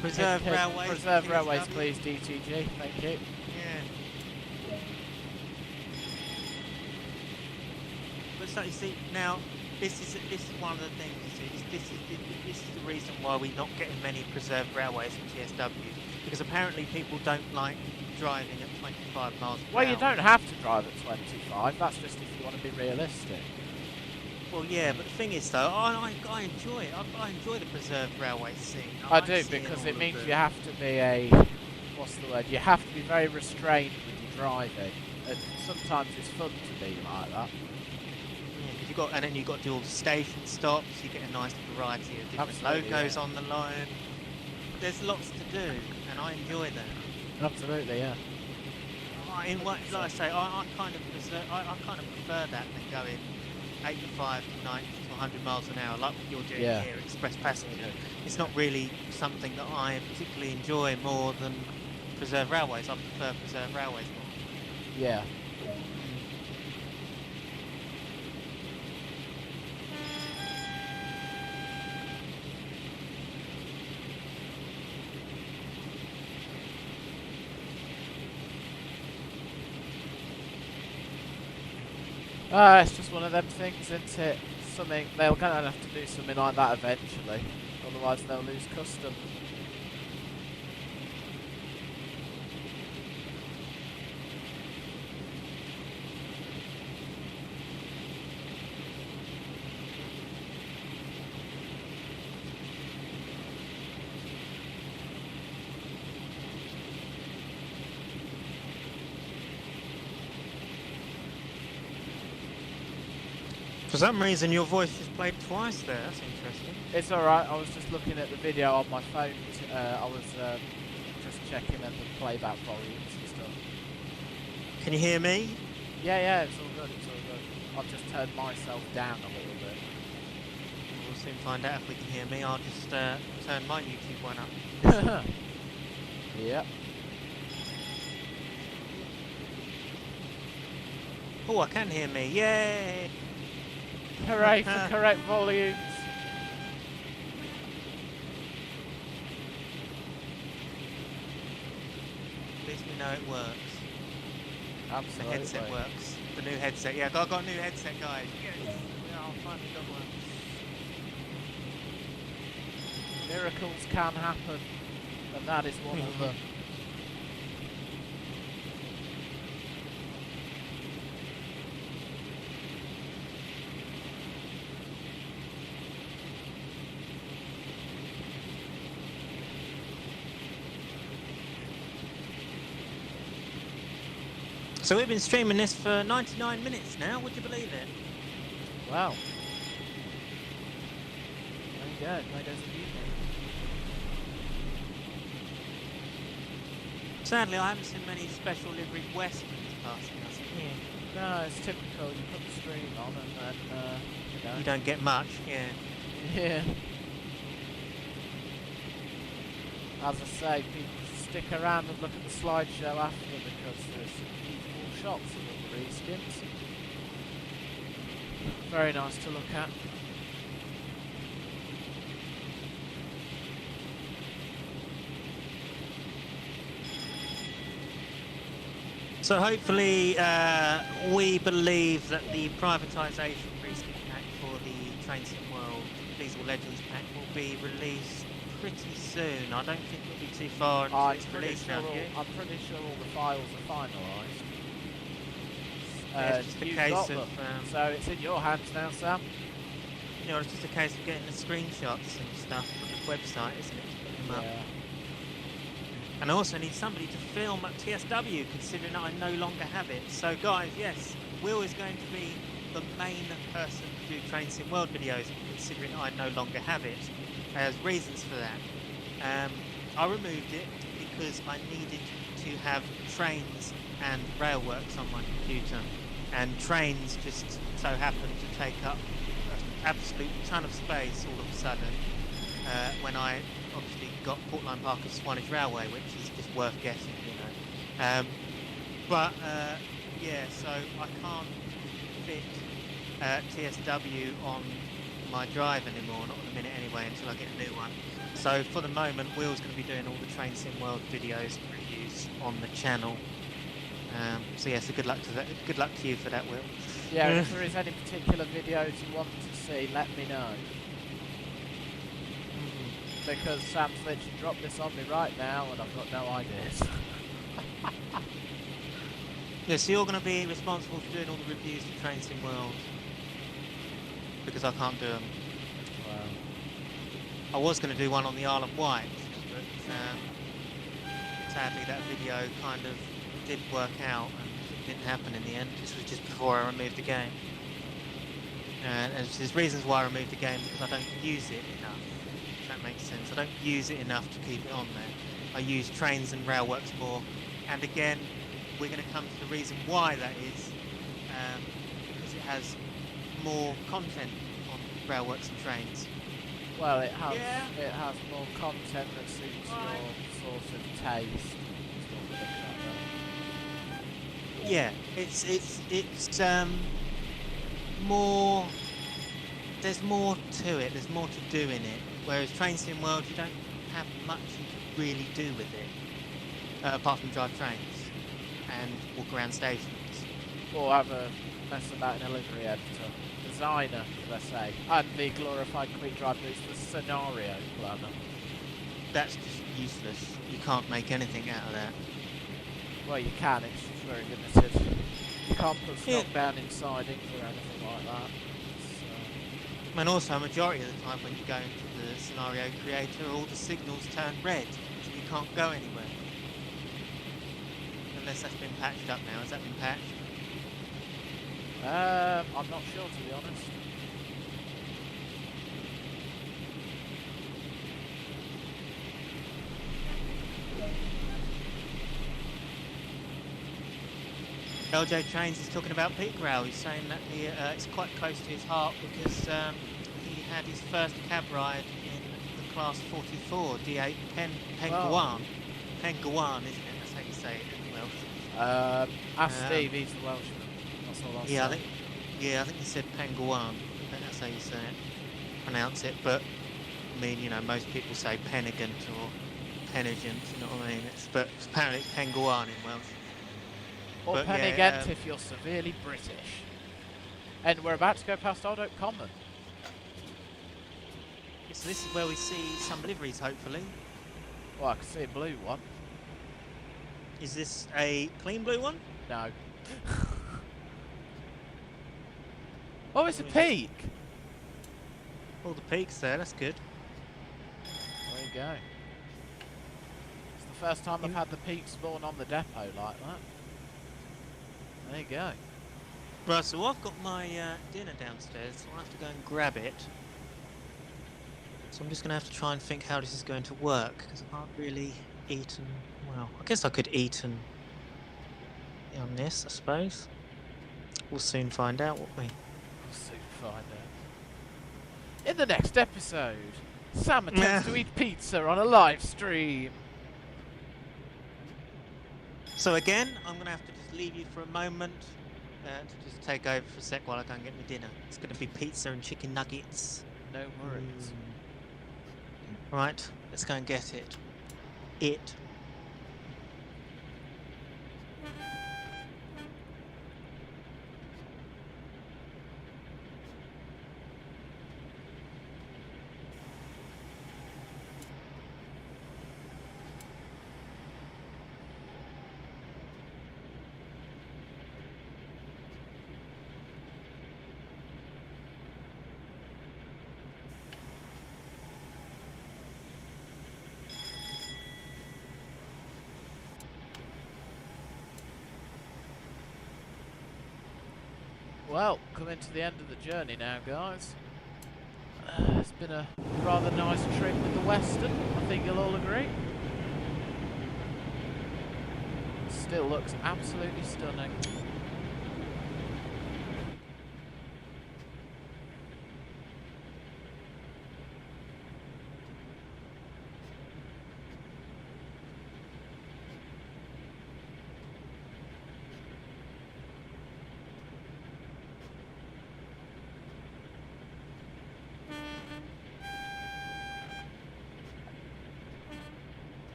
Preserve railways. Preserve railways, please, DTG. Thank you. Yeah. But so you see, now this is one of the things. You see, this is the reason why we're not getting many preserved railways from TSW, because apparently people don't like driving at 25 miles per hour. Well, you don't have to drive at 25. That's just if you want to be realistic. Well, yeah, but the thing is, though, I enjoy it. I enjoy the preserved railway scene. I do, because it means you have to be what's the word? You have to be very restrained with your driving, and sometimes it's fun to be like that. Yeah, because and then you've got to do all the station stops. You get a nice variety of different logos on the line. There's lots to do, and I enjoy that. Absolutely, yeah. Like I say, I kind of prefer that than going 85 to 90 to 100 miles an hour, like what you're doing here, express passenger. It's not really something that I particularly enjoy more than preserved railways. I prefer preserved railways more. Yeah. It's just one of them things, isn't it? Something they're gonna have to do something like that eventually, otherwise they'll lose custom. For some reason, your voice is played twice there. That's interesting. It's alright, I was just looking at the video on my phone. I was just checking at the playback volumes and stuff. Can you hear me? Yeah, it's all good, it's all good. I've just turned myself down a little bit. We'll soon find out if we can hear me. I'll just turn my YouTube one up. Yep. Oh, I can hear me. Yay! Hooray for correct volumes. At least we know it works. Absolutely. The headset works. The new headset. Yeah, I got a new headset, guys. Yes. Yeah, I finally got one. Miracles can happen, and that is one of them. So we've been streaming this for 99 minutes now. Would you believe it? Wow. There you go. There goes the evening. Sadly, I haven't seen many special livery westerns passing us here. No, it's typical. You put the stream on and then, You don't get much, yeah. Yeah. As I say, people stick around and look at the slideshow after because there's some beautiful shots of all the reskins. Very nice to look at. So hopefully, we believe that the privatisation reskin pack for the Train Sim World Diesel Legends pack will be released pretty soon. I don't think it'll be too far until it's released now. I'm pretty sure all the files are finalised. Yeah, it's just a case of so it's in your hands now, Sam. you know, it's just a case of getting the screenshots and stuff from the website, isn't it? To put them up. And I also need somebody to film at TSW, considering that I no longer have it. So guys, yes, Will is going to be the main person to do Train Sim World videos, considering I no longer have it. There's reasons for that. I removed it because I needed to have trains and railworks on my computer. And trains just so happen to take up an absolute ton of space all of a sudden when I obviously got Portline Parker's Swanage Railway, which is just worth getting, you know. Yeah, so I can't fit TSW on my drive anymore, not at the minute anyway, until I get a new one. So for the moment, Will's going to be doing all the Train Sim World videos and reviews on the channel. So yeah, so good luck to that. Good luck to you for that, Will. Yeah, if there is any particular videos you want to see, let me know. Because Sam's literally dropped this on me right now and I've got no ideas. Yeah, so you're going to be responsible for doing all the reviews for Train Sim World. Because I can't do them. Wow. I was going to do one on the Isle of Wight, but sadly that video kind of didn't work out and it didn't happen in the end. This was just before I removed the game. And there's reasons why I removed the game, because I don't use it enough. If that makes sense. I don't use it enough to keep it on there. I use trains and railworks more. And again, we're going to come to the reason why that is, because it has more content on railworks and trains. Well, it has more content that suits your sort of taste. Yeah, it's more. There's more to it. There's more to do in it. Whereas Train Sim World, you don't have much you can really do with it, apart from drive trains and walk around stations. Or have a mess about in a livery editor. Designer, let's say. And the glorified quick drive boost for scenario planner. That's just useless. You can't make anything out of that. Well, you can, it's just very limited. You can't put stock down inside it or anything like that. And also, a majority of the time when you go into the scenario creator, all the signals turn red, so you can't go anywhere. Unless that's been patched up now. Has that been patched? I'm not sure, to be honest. LJ Trains is talking about peak rail. He's saying that it's quite close to his heart because he had his first cab ride in the class 44, D8 Penguan. Penguan, isn't it? That's how you say it in Welsh. Ask Steve, he's the Welshman. That's all I'll say. I think he said Penguan. I think that's how you say it, pronounce it. But I mean, you know, most people say Penigant or Penigent. You know what I mean? But apparently it's Penguan in Welsh. Or Penigent if you're severely British. And we're about to go past Old Oak Common. So this is where we see some liveries, hopefully. Well, I can see a blue one. Is this a clean blue one? No. Oh, it's a peak! All the peaks there, that's good. There you go. It's the first time I've had the peak spawn on the depot like that. There you go. Right, so I've got my dinner downstairs, so I'll have to go and grab it. So I'm just going to have to try and think how this is going to work, because I can't really eat and... Well, I guess I could eat and... on this, I suppose. We'll soon find out, won't we? We'll soon find out. In the next episode, Sam attempts to eat pizza on a live stream. So again, I'm going to have to just leave you for a moment to just take over for a sec while I go and get my dinner. It's going to be pizza and chicken nuggets. No worries. Right, let's go and get it. Well, coming to the end of the journey now, guys. It's been a rather nice trip with the Western, I think you'll all agree. Still looks absolutely stunning.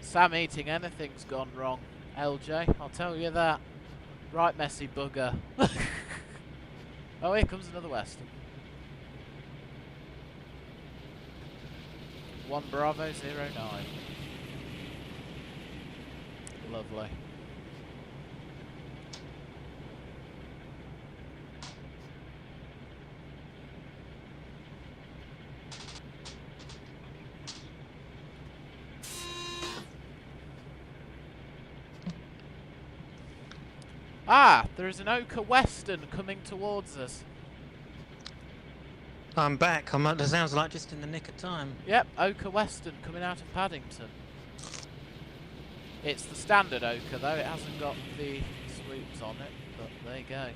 Sam eating anything's gone wrong, LJ, I'll tell you that. Right messy bugger. Oh, here comes another Western. 1 Bravo 09. Lovely. Ah, there is an Oka Western coming towards us. I'm back. That sounds like just in the nick of time. Yep, Oka Western coming out of Paddington. It's the standard Oka though, it hasn't got the swoops on it, but there you go.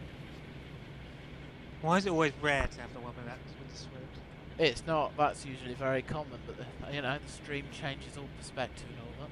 Why is it always rare to have the one with the swoops? It's not, that's usually very common, but you know, the stream changes all perspective and all that.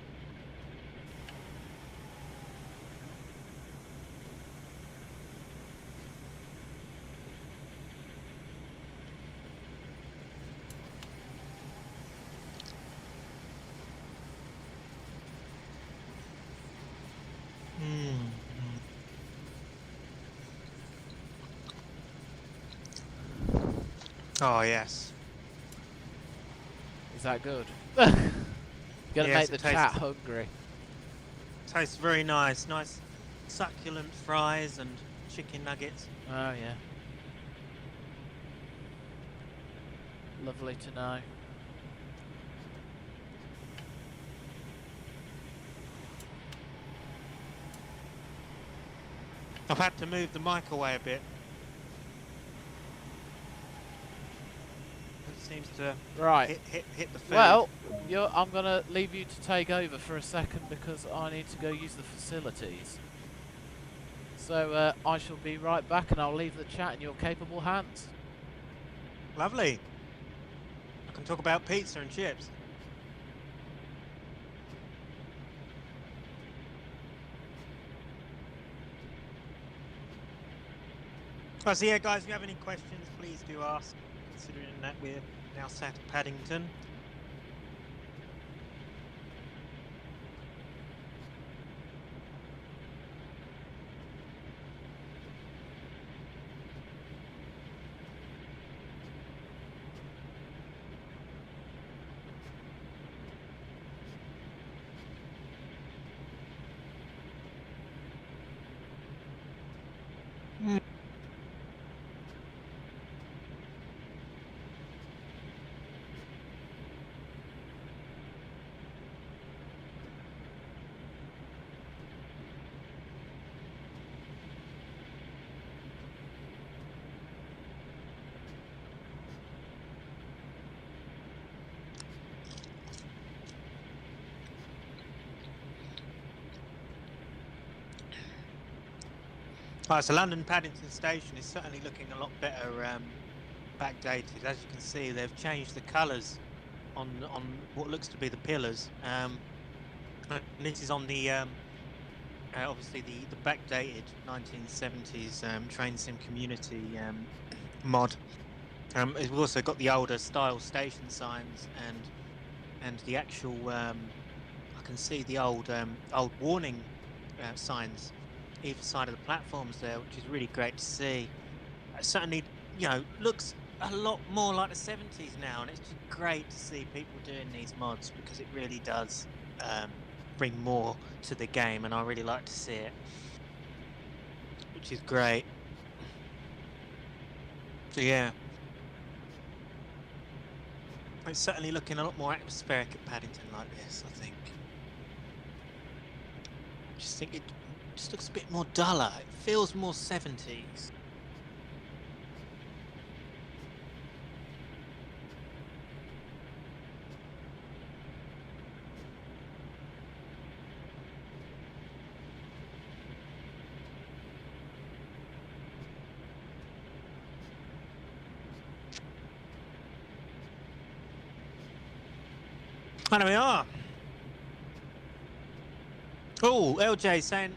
Oh, yes. Is that good? Gonna Yes, make the chat hungry. Tastes very nice. Nice succulent fries and chicken nuggets. Oh yeah. Lovely to know. I've had to move the mic away a bit. It seems to Right. hit the food. Well, I'm gonna leave you to take over for a second because I need to go use the facilities. So I shall be right back and I'll leave the chat in your capable hands. Lovely. I can talk about pizza and chips. Right, so yeah, guys, if you have any questions, please do ask, considering that we're now sat at Paddington. Right, so London Paddington Station is certainly looking a lot better backdated. As you can see, they've changed the colours on what looks to be the pillars. And this is on the obviously the backdated 1970s train sim community mod. We've also got the older style station signs and the actual I can see the old warning signs either side of the platforms there, which is really great to see. Certainly, you know, looks a lot more like the 70s now, and it's just great to see people doing these mods because it really does bring more to the game, and I really like to see it, which is great. So yeah, it's certainly looking a lot more atmospheric at Paddington like this, I think. I just think it just looks a bit more duller. It feels more 70s. And there we are. Oh, LJ saying,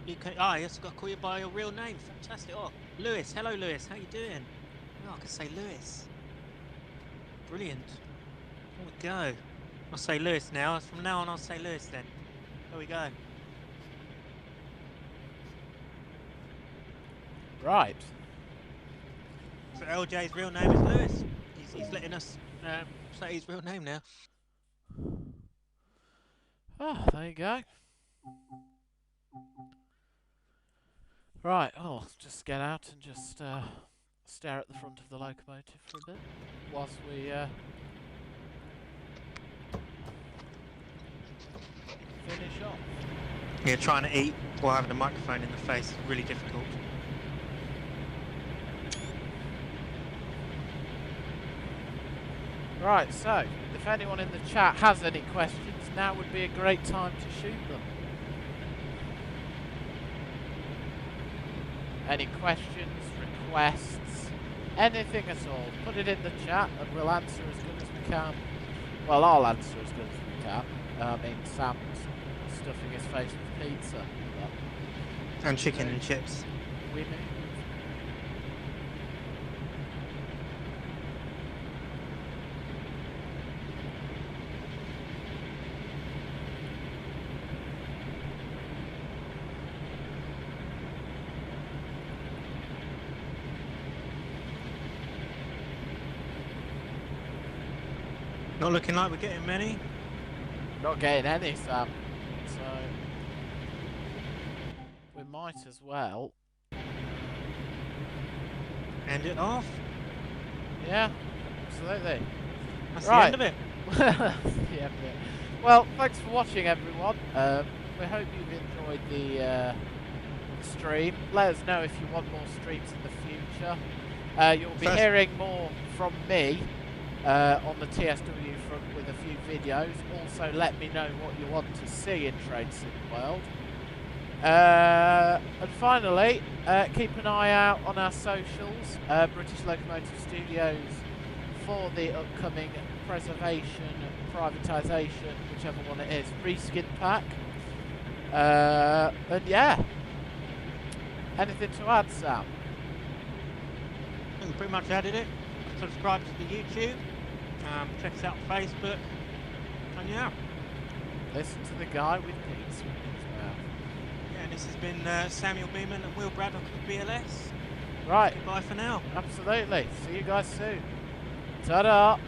yes, I've got to call you by your real name. Fantastic. Oh, Lewis. Hello, Lewis. How you doing? Oh, I can say Lewis. Brilliant. There we go. I'll say Lewis now. From now on, I'll say Lewis then. There we go. Right. So LJ's real name is Lewis. He's letting us say his real name now. Oh, there you go. Right, I'll just get out and just stare at the front of the locomotive for a bit whilst we finish off. Yeah, trying to eat while having a microphone in the face is really difficult. Right, so if anyone in the chat has any questions, now would be a great time to shoot them. Any questions, requests, anything at all, put it in the chat and we'll answer as good as we can. Well, I'll answer as good as we can. I mean, Sam's stuffing his face with pizza. And chicken and chips. We move. Not looking like we're getting many. Not getting any, Sam. So we might as well end it off. Yeah, absolutely. That's right. the end of it. Yeah, well, thanks for watching, everyone. We hope you've enjoyed the stream. Let us know if you want more streams in the future. You'll be hearing more from me on the TSW front with a few videos. Also, let me know what you want to see in Train Sim World. And finally, keep an eye out on our socials, British Locomotive Studios, for the upcoming preservation, privatisation, whichever one it is, reskin pack. And yeah, anything to add, Sam? I think we pretty much added it. Subscribe to the YouTube, check us out on Facebook, and yeah. Listen to the guy with pizza in his mouth. Yeah, and this has been Samuel Beeman and Will Braddock of BLS. Right. Goodbye for now. Absolutely. See you guys soon. Ta-da!